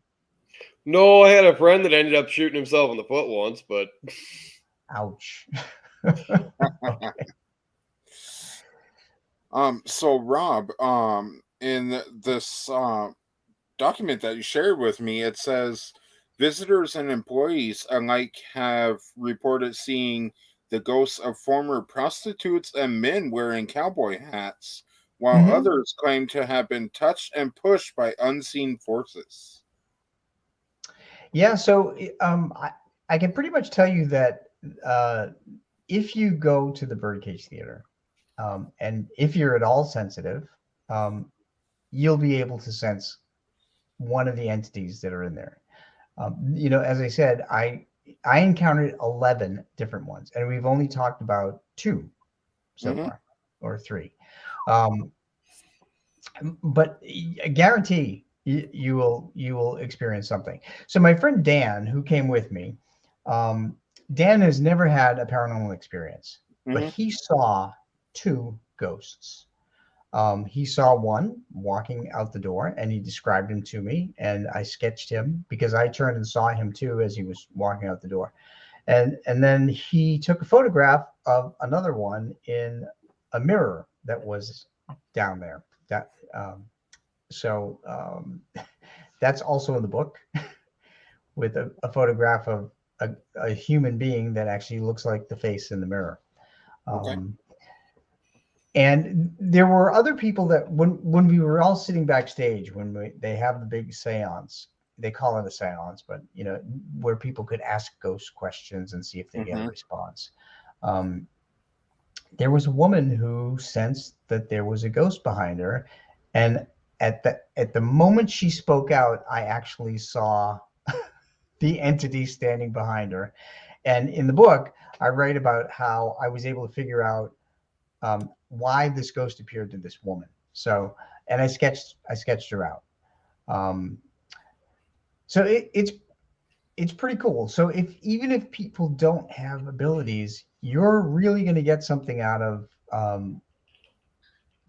No, I had a friend that ended up shooting himself in the foot once, but Ouch. So Rob, in this document that you shared with me, it says visitors and employees alike have reported seeing the ghosts of former prostitutes and men wearing cowboy hats, while others claim to have been touched and pushed by unseen forces. Yeah, so I can pretty much tell you that if you go to the Birdcage Theater, and if you're at all sensitive, you'll be able to sense one of the entities that are in there. As I said, I encountered 11 different ones, and we've only talked about 2 so far, or 3. But I guarantee you will experience something. So my friend Dan, who came with me, Dan has never had a paranormal experience, but he saw 2 ghosts. He saw one walking out the door, and he described him to me, and I sketched him because I turned and saw him too as he was walking out the door. And then he took a photograph of another one in a mirror that was down there. That's also in the book with a photograph of a human being that actually looks like the face in the mirror. And there were other people that when we were all sitting backstage, they have the big seance, they call it a seance, but where people could ask ghost questions and see if they get a response. There was a woman who sensed that there was a ghost behind her, and at the moment she spoke out, I actually saw the entity standing behind her. And in the book, I write about how I was able to figure out why this ghost appeared to this woman. So, and I sketched her out. So it's pretty cool. So even if people don't have abilities, you're really going to get something out of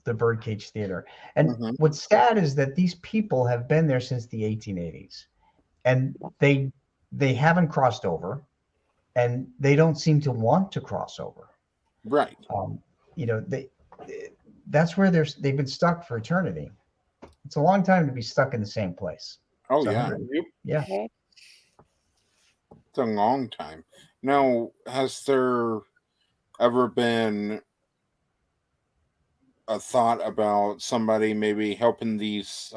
the Birdcage Theater. And what's sad is that these people have been there since the 1880s, and they haven't crossed over, and they don't seem to want to cross over. Right. That's where they've been stuck for eternity. It's a long time to be stuck in the same place. Oh, So, yeah. Okay. It's a long time. Now, has there ever been a thought about somebody maybe helping these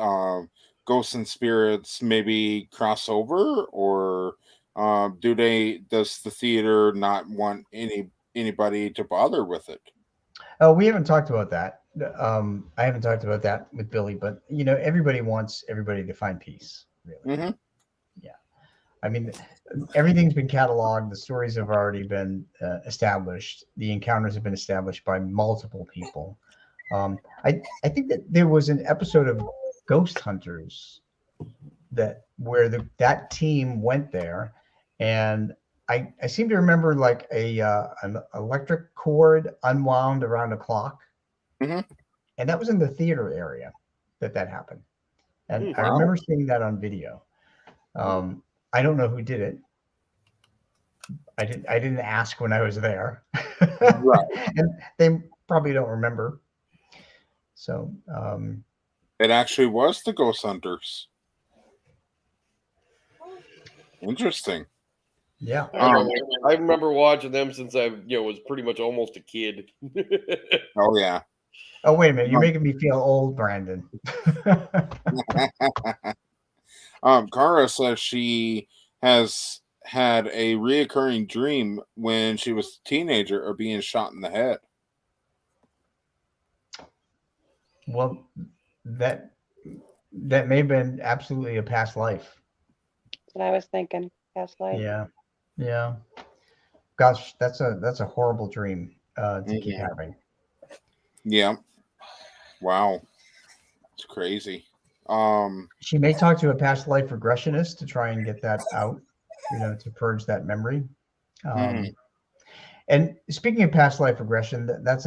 ghosts and spirits maybe cross over, or does the theater not want anybody to bother with it? Oh, we haven't talked about that. I haven't talked about that with Billy, but everybody wants everybody to find peace, really. Yeah. I mean, everything's been cataloged. The stories have already been established. The encounters have been established by multiple people. I think that there was an episode of Ghost Hunters where that team went there, and I seem to remember like an electric cord unwound around a clock, and that was in the theater area that happened. And I remember seeing that on video. I don't know who did it. I didn't ask when I was there, Right. and they probably don't remember. So it actually was the Ghost Hunters. Interesting. Yeah. I remember watching them since I was pretty much almost a kid. Oh yeah. Oh, wait a minute, you're making me feel old, Brandon. Kara says she has had a reoccurring dream when she was a teenager of being shot in the head. Well, that may have been absolutely a past life. That's what I was thinking. Past life. Yeah. Gosh, that's a horrible dream. to keep having. Yeah. Wow. It's crazy. She may talk to a past life regressionist to try and get that out, to purge that memory. And speaking of past life regression, that's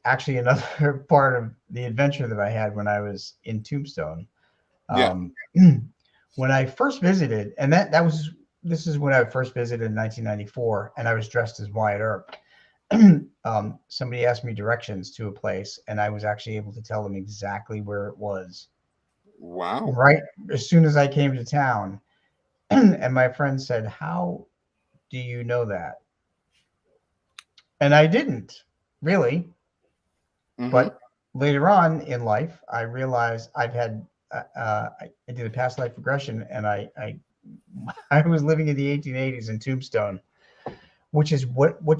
actually another part of the adventure that I had when I was in Tombstone. When I first visited, and this is when I first visited in 1994, and I was dressed as Wyatt Earp. Somebody asked me directions to a place, and I was actually able to tell them exactly where it was. Wow. Right as soon as I came to town. And my friend said, "How do you know that?" And I didn't really. But later on in life, I realized I've had I did a past life regression, and I was living in the 1880s in Tombstone, which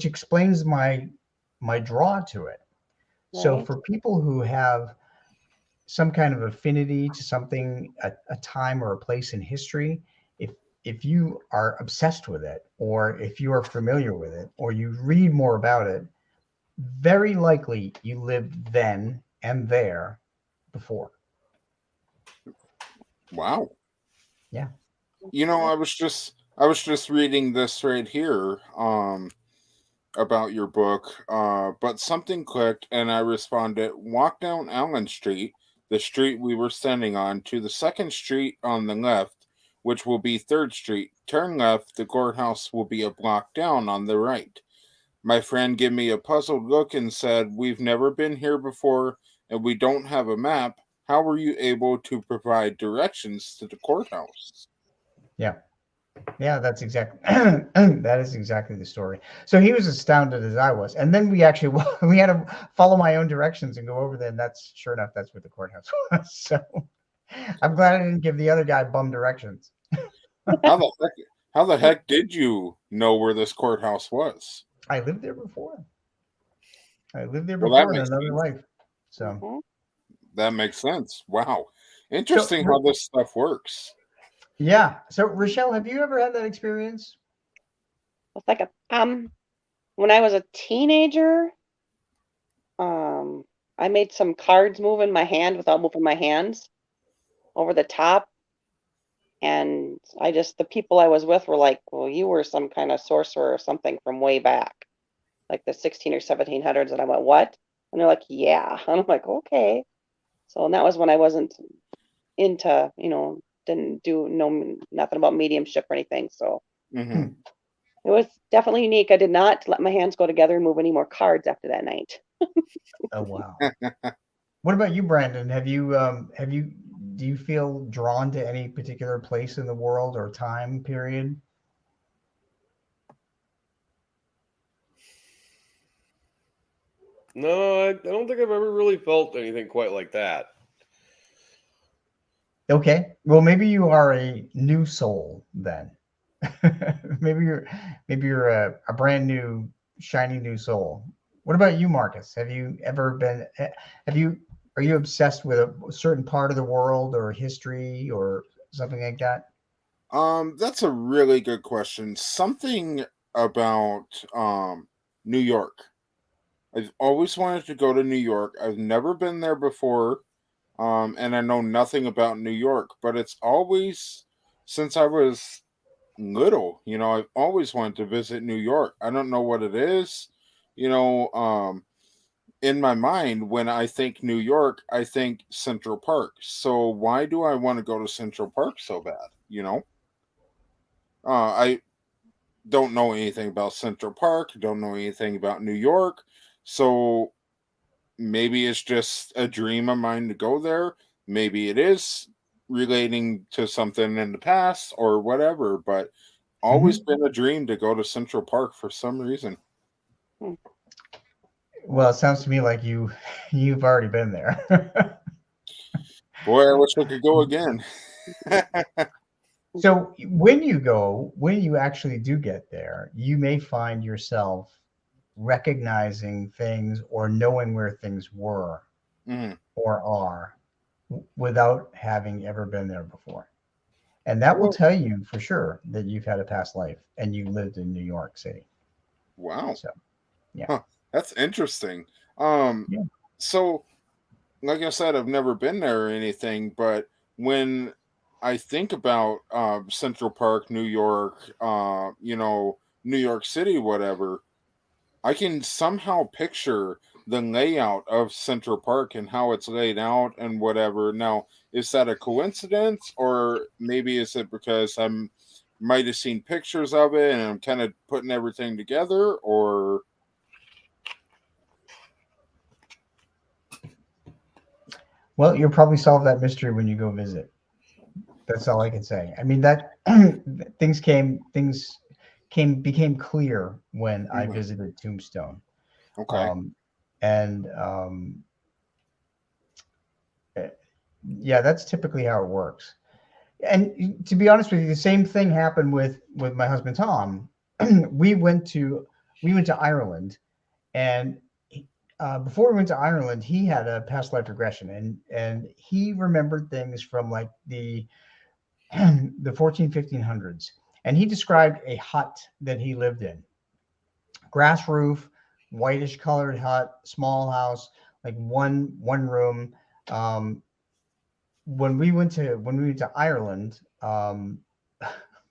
explains my draw to it. Right. So for people who have some kind of affinity to something, a time or a place in history, if you are obsessed with it, or if you are familiar with it, or you read more about it, very likely you lived then and there before. Wow. Yeah. I was just reading this right here about your book, but something clicked and I responded, walk down Allen Street, the street we were standing on, to the second street on the left, which will be 3rd Street. Turn left, the courthouse will be a block down on the right. My friend gave me a puzzled look and said, we've never been here before and we don't have a map. How were you able to provide directions to the courthouse? Yeah. Yeah, that's exactly that is exactly the story. So he was astounded as I was. And then we had to follow my own directions and go over there. And sure enough, that's where the courthouse was. So I'm glad I didn't give the other guy bum directions. How the heck did you know where this courthouse was? I lived there before. In another life. So that makes sense. Wow. Interesting how this stuff works. Yeah. So Rochelle, have you ever had that experience? It's like when I was a teenager, I made some cards move in my hand without moving my hands over the top. And the people I was with were like, well, you were some kind of sorcerer or something from way back, like the 16 or 1700s. And I went, what? And they're like, yeah. And I'm like, okay. So that was when I wasn't into, didn't know nothing about mediumship or anything. So it was definitely unique. I did not let my hands go together and move any more cards after that night. Oh, wow. What about you, Brandon? Do you feel drawn to any particular place in the world or time period? No, I don't think I've ever really felt anything quite like that. Okay. Well, maybe you are a new soul then. maybe you're a brand new, shiny new soul. What about you, Marcus? Are you obsessed with a certain part of the world or history or something like that? That's a really good question. Something about New York. I've always wanted to go to New York. I've never been there before. And I know nothing about New York, but it's always, since I was little, I've always wanted to visit New York. I don't know what it is. In my mind, when I think New York, I think Central Park. So why do I want to go to Central Park so bad? I don't know anything about Central Park, don't know anything about New York. So maybe it's just a dream of mine to go there. Maybe it is relating to something in the past or whatever, but always been a dream to go to Central Park for some reason. Well, it sounds to me like you've already been there. Boy, I wish I could go again. So when you actually do get there, you may find yourself recognizing things or knowing where things were or are without having ever been there before. And that will tell you for sure that you've had a past life and you lived in New York City. Wow. So, yeah. Huh. That's interesting. Yeah. So like I said, I've never been there or anything, but when I think about Central Park, New York, New York City, whatever, I can somehow picture the layout of Central Park and how it's laid out and whatever. Now, is that a coincidence, or maybe is it because I'm might have seen pictures of it and I'm kind of putting everything together, or Well, you'll probably solve that mystery when you go visit. That's all I can say. I mean, that became clear when I Mhm. visited Tombstone. Okay. Um, and yeah, that's typically how it works. And to be honest with you, the same thing happened with my husband Tom. we went to Ireland, and before we went to Ireland, he had a past life regression, and he remembered things from like the 1500s, and he described a hut that he lived in, grass roof, whitish colored hut, small house, like one room. Um, when we went to Ireland,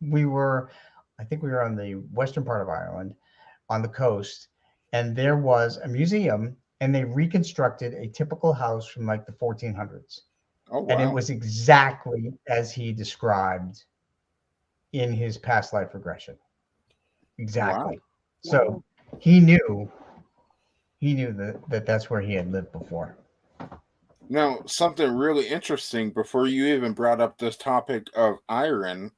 we were, I think we were on the western part of Ireland, on the coast, and there was a museum, and they reconstructed a typical house from like the 1400s, Oh and it wow. was exactly as he described in his past life regression. Wow. Exactly. Wow. So he knew that that's where he had lived before. Now, something really interesting before you even brought up this topic of Ireland,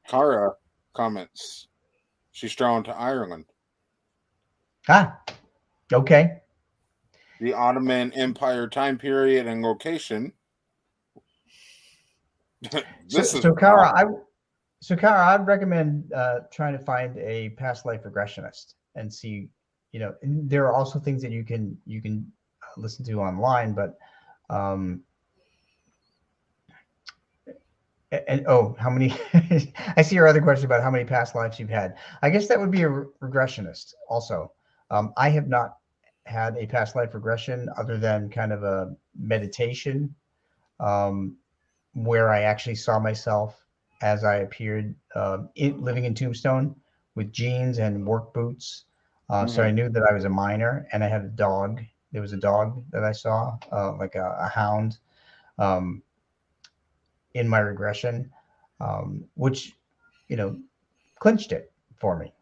Kara comments she's drawn to Ireland. Ah, okay. The Ottoman Empire time period and location. So This is so Kara, wow. I so Kara, I'd recommend trying to find a past life regressionist and see. And there are also things that you can listen to online, but um, and oh, how many? I see your other question about how many past lives you've had. I guess that would be a regressionist also. I have not had a past life regression other than kind of a meditation, um, where I actually saw myself as I appeared, living in Tombstone with jeans and work boots. So Mhm. I knew that I was a minor, and I had a dog. There was a dog that I saw, like a hound, um, in my regression, which you know clinched it for me.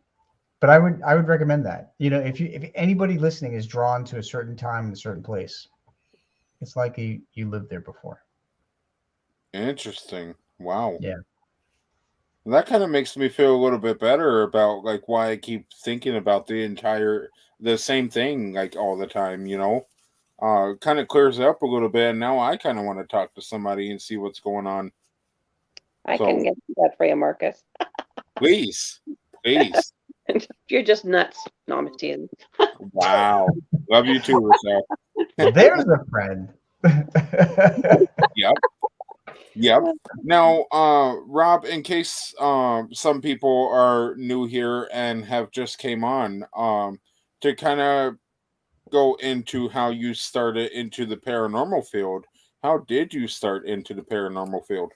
But I would recommend that. If anybody listening is drawn to a certain time in a certain place, it's like you lived there before. Interesting. Wow. Yeah. That kind of makes me feel a little bit better about like why I keep thinking about the same thing like all the time, kind of clears it up a little bit, and now I kind of want to talk to somebody and see what's going on. I can So, get that for you, Marcus. please, please. You're just nuts. No, I'm just teasing. Wow. Love you too, Rochelle. There's a friend. Yep. Yep. Now, Rob, in case some people are new here and have just came on, to kind of go into how you started into the paranormal field. How did you start into the paranormal field?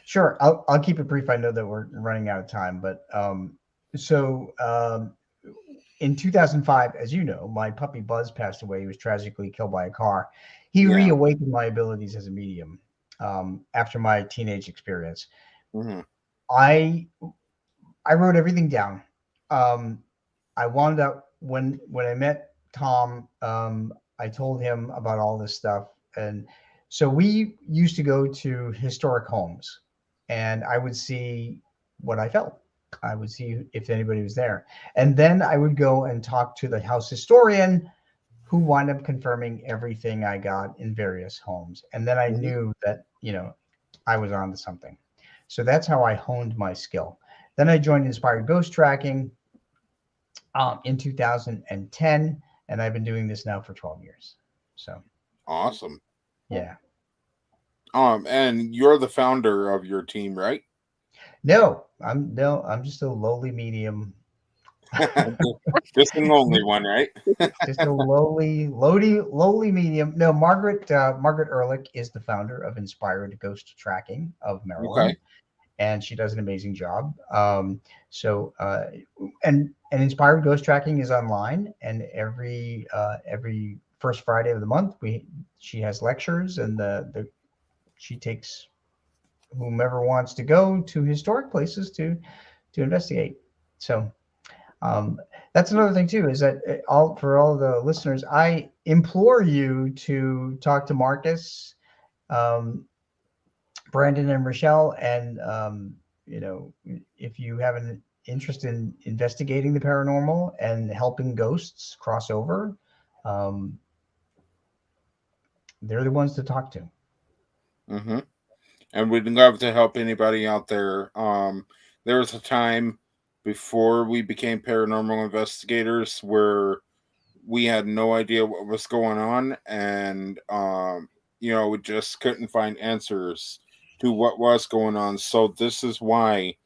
Sure, I'll keep it brief. I know that we're running out of time, but so in 2005, as you know, my puppy Buzz passed away. He was tragically killed by a car. He Yeah. reawakened my abilities as a medium after my teenage experience. Hmm. I I wrote everything down. Um, I wound up when I met Tom. I told him about all this stuff, and so we used to go to historic homes, and I would see what I felt. I would see if anybody was there, and then I would go and talk to the house historian, who wound up confirming everything I got in various homes, and then I Hmm. knew that I was on to something. So that's how I honed my skill. Then I joined Inspired Ghost Tracking in 2010, and I've been doing this now for 12 years. So, Awesome. yeah. And you're the founder of your team, right? No, I'm just a lowly medium Just an only one, right? Just a lowly medium. No, Margaret Ehrlich is the founder of Inspired Ghost Tracking of Maryland. Okay. And she does an amazing job. And Inspired Ghost Tracking is online, and every first Friday of the month she has lectures, and she takes whomever wants to go to historic places to investigate. So that's another thing too, is that for all the listeners, I implore you to talk to Marcus, Brandon, and Rochelle, and if you have an interest in investigating the paranormal and helping ghosts cross over, they're the ones to talk to. Mm-hmm. And we'd love to help anybody out there. There was a time before we became paranormal investigators where we had no idea what was going on, and we just couldn't find answers to what was going on. So this is why,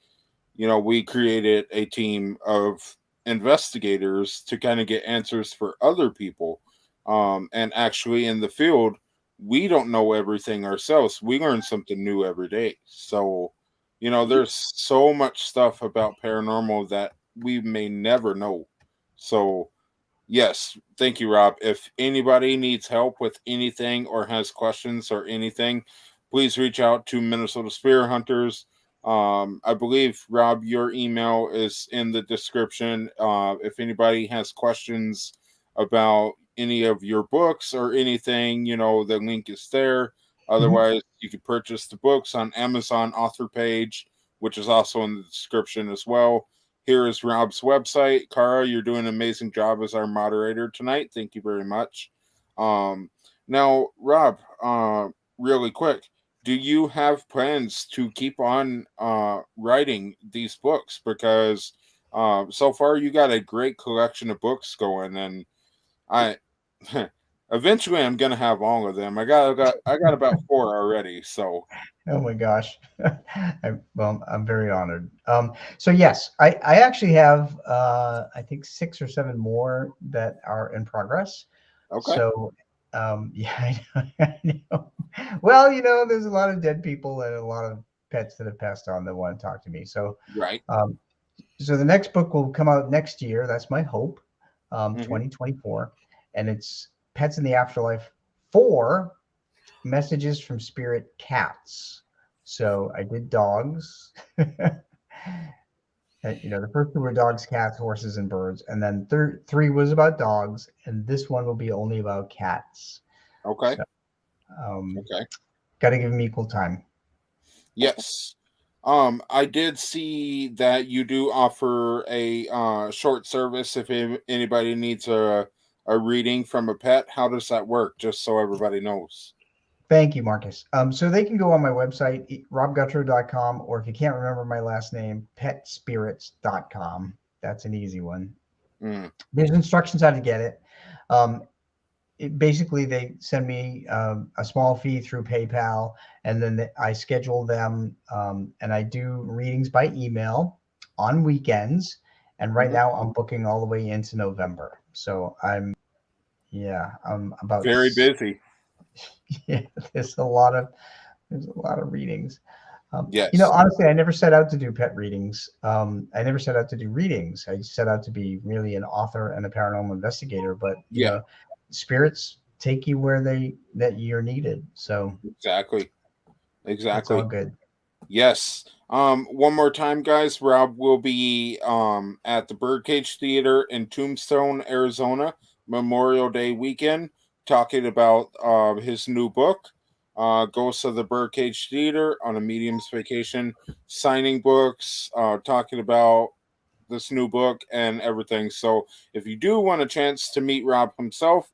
we created a team of investigators to kind of get answers for other people. And actually in the field, we don't know everything ourselves. We learn something new every day. So, there's so much stuff about paranormal that we may never know. So, yes, thank you, Rob. If anybody needs help with anything or has questions or anything, please reach out to Minnesota Spirit Hunters. I believe, Rob, your email is in the description. If anybody has questions about any of your books or anything, the link is there. Otherwise, you can purchase the books on Amazon author page, which is also in the description as well. Here is Rob's website. Kara, you're doing an amazing job as our moderator tonight. Thank you very much. Now, Rob, really quick, do you have plans to keep on writing these books? Because so far you got a great collection of books going, and I eventually I'm gonna have all of them. I got about 4 already. So. Oh my gosh. I'm very honored. So yes, I actually have I think 6 or 7 more that are in progress. Okay. So yeah, I know. Well, there's a lot of dead people and a lot of pets that have passed on that want to talk to me. So right. So the next book will come out next year. That's my hope. 2024, and it's Pets in the Afterlife 4. Messages from Spirit Cats. So I did dogs. The first 2 were dogs, cats, horses, and birds, and then 3 was about dogs, and this one will be only about cats. Okay. So, okay. Got to give them equal time. Yes. I did see that you do offer a short service if anybody needs a reading from a pet. How does that work? Just so everybody knows. Thank you, Marcus. So they can go on my website, robgutro.com, or if you can't remember my last name, petspirits.com. That's an easy one. There's instructions how to get it. Basically, they send me a small fee through PayPal, and then I schedule them, and I do readings by email on weekends. And right now I'm booking all the way into November. So I'm about very busy. Yeah, there's a lot of readings. Yes. Honestly, I never set out to do pet readings. I never set out to do readings. I set out to be really an author and a paranormal investigator. But spirits take you where that you're needed. So exactly. It's all good. Yes. One more time, guys. Rob will be at the Birdcage Theater in Tombstone, Arizona, Memorial Day weekend, talking about his new book, Ghosts of the Birdcage Theater on a Medium's Vacation, signing books, talking about this new book and everything. So if you do want a chance to meet Rob himself,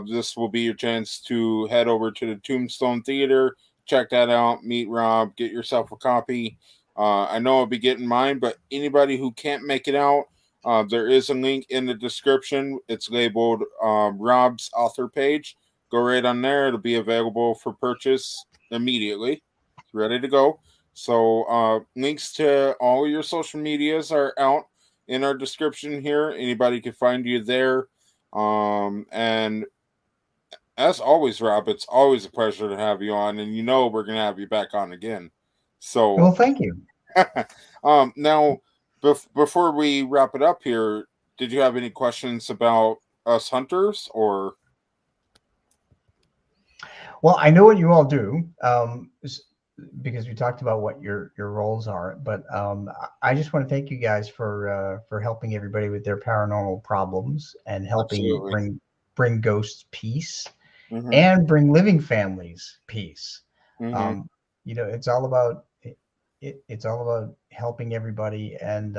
this will be your chance to head over to the Tombstone Theater. Check that out. Meet Rob. Get yourself a copy. I know I'll be getting mine, but anybody who can't make it out, there is a link in the description. It's labeled Rob's author page. Go right on there. It'll be available for purchase immediately. It's ready to go. So links to all your social medias are out. in our description here. Anybody can find you there. And as always, Rob, it's always a pleasure to have you on, and we're gonna have you back on again. So, Well, thank you. now, before we wrap it up here, did you have any questions about us hunters, or? Well, I know what you all do, because we talked about what your roles are. But I just want to thank you guys for helping everybody with their paranormal problems and helping Absolutely. bring ghosts peace Mhm. and bring living families peace. Mhm. It's all about it's all about helping everybody. And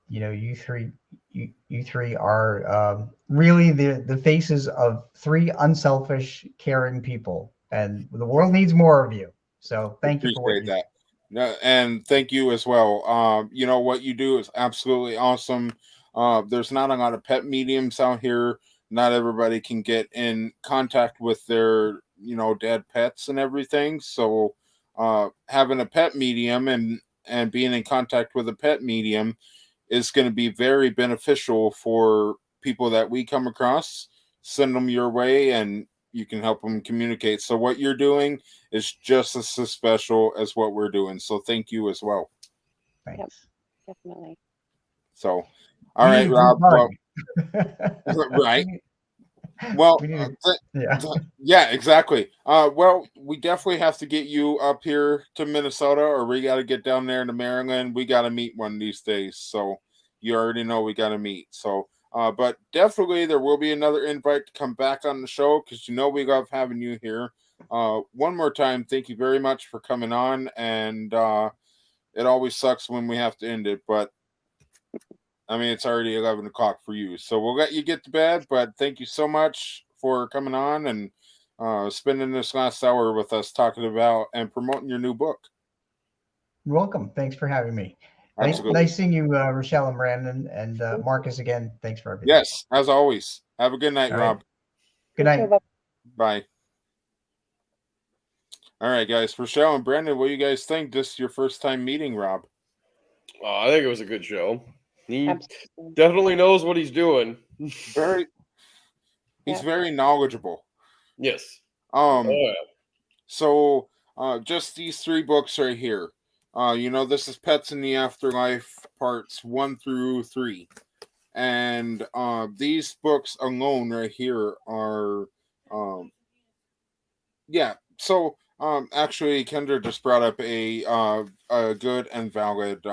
you three are really the faces of three unselfish, caring people, and the world needs more of you. So thank you for what Appreciate you do. that. No, and thank you as well. What you do is absolutely awesome. There's not a lot of pet mediums out here. Not everybody can get in contact with their, dead pets and everything. So, having a pet medium and being in contact with a pet medium is going to be very beneficial for people that we come across. Send them your way, and you can help them communicate. So what you're doing is just as special as what we're doing. So thank you as well. Thanks. Definitely. So, all We need right, a group Rob. Well, hug. right. Well, We need yeah. yeah, exactly. Well, we definitely have to get you up here to Minnesota, or we got to get down there to Maryland. We got to meet one of these days. So you already know we got to meet. So, but definitely there will be another invite to come back on the show, because we love having you here. One more time, thank you very much for coming on, and it always sucks when we have to end it, but I mean, it's already 11 o'clock for you. So we'll let you get to bed, but thank you so much for coming on and spending this last hour with us talking about and promoting your new book. You're welcome. Thanks for having me. Absolutely. Nice seeing you, Rochelle and Brandon, and Marcus again. Thanks for everything. Yes, as always. Have a good night, All Rob. right. Good night. Bye. All right, guys. Rochelle and Brandon, what do you guys think? This is your first time meeting Rob. I think it was a good show. He Absolutely. definitely knows what he's doing. He's Yeah. very knowledgeable. Yes. Oh yeah. So, just these three books right here. This is Pets in the Afterlife, parts 1 through 3. And these books alone right here are, yeah. So, actually, Kendra just brought up a good and valid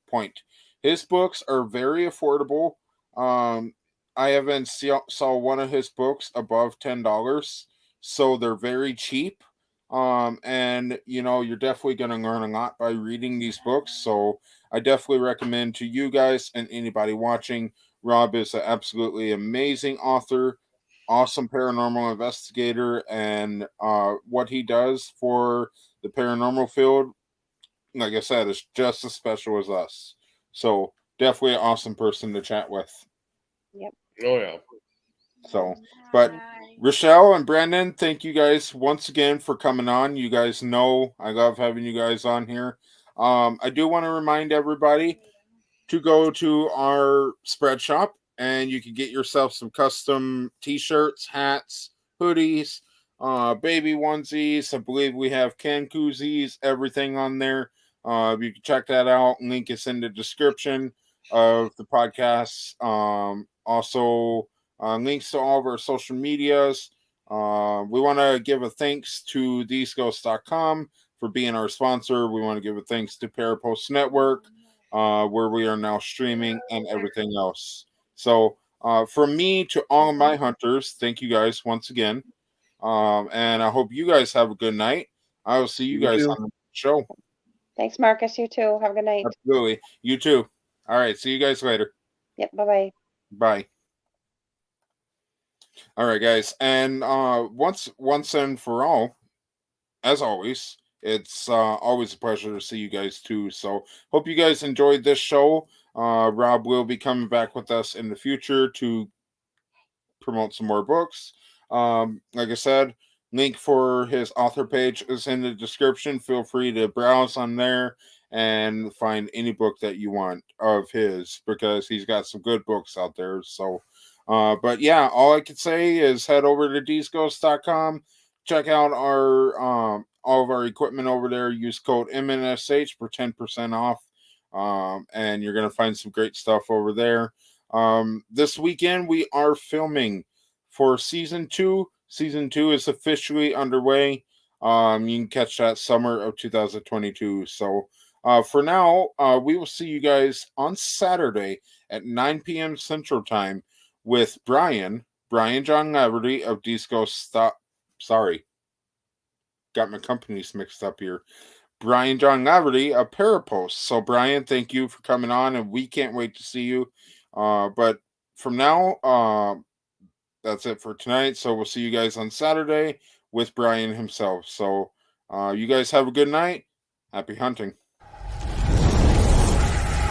point. His books are very affordable. I haven't saw one of his books above $10, so they're very cheap. And you're definitely going to learn a lot by reading these books. So I definitely recommend to you guys and anybody watching. Rob is an absolutely amazing author, awesome paranormal investigator, and what he does for the paranormal field, like I said, is just as special as us. So definitely an awesome person to chat with. Yep. Oh yeah. So, but Rochelle and Brandon, thank you guys once again for coming on. You guys know I love having you guys on here. I do want to remind everybody to go to our spread shop, and you can get yourself some custom t-shirts, hats, hoodies, baby onesies. I believe we have can koozies, everything on there. You can check that out. Link is in the description of the podcast. Also, links to all of our social medias. We want to give a thanks to theseghosts.com for being our sponsor. We want to give a thanks to ParaPost Network, where we are now streaming and everything else. So, from me to all of my hunters, thank you guys once again. And I hope you guys have a good night. I will see you guys too. on the show. Thanks, Marcus. You too. Have a good night. Absolutely. You too. All right. See you guys later. Yep. Bye-bye. Bye. All right, guys. And once and for all, as always, it's always a pleasure to see you guys too. So hope you guys enjoyed this show. Rob will be coming back with us in the future to promote some more books. Like I said, link for his author page is in the description. Feel free to browse on there and find any book that you want of his, because he's got some good books out there. So, but yeah, all I can say is head over to dsghost.com, check out our all of our equipment over there. Use code MNSH for 10% off, and you're going to find some great stuff over there. This weekend we are filming for season 2. Season 2 is officially underway. You can catch that summer of 2022. So for now, we will see you guys on Saturday at 9 p.m. Central Time with Brian John Laverty of Disco Stop. Sorry, got my companies mixed up here. Brian John Laverty of ParaPost. So Brian, thank you for coming on, and we can't wait to see you. But from now, that's it for tonight. So we'll see you guys on Saturday with Brian himself. So you guys have a good night. Happy hunting.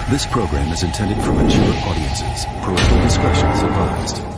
This program is intended for mature audiences. Parental discretion is advised.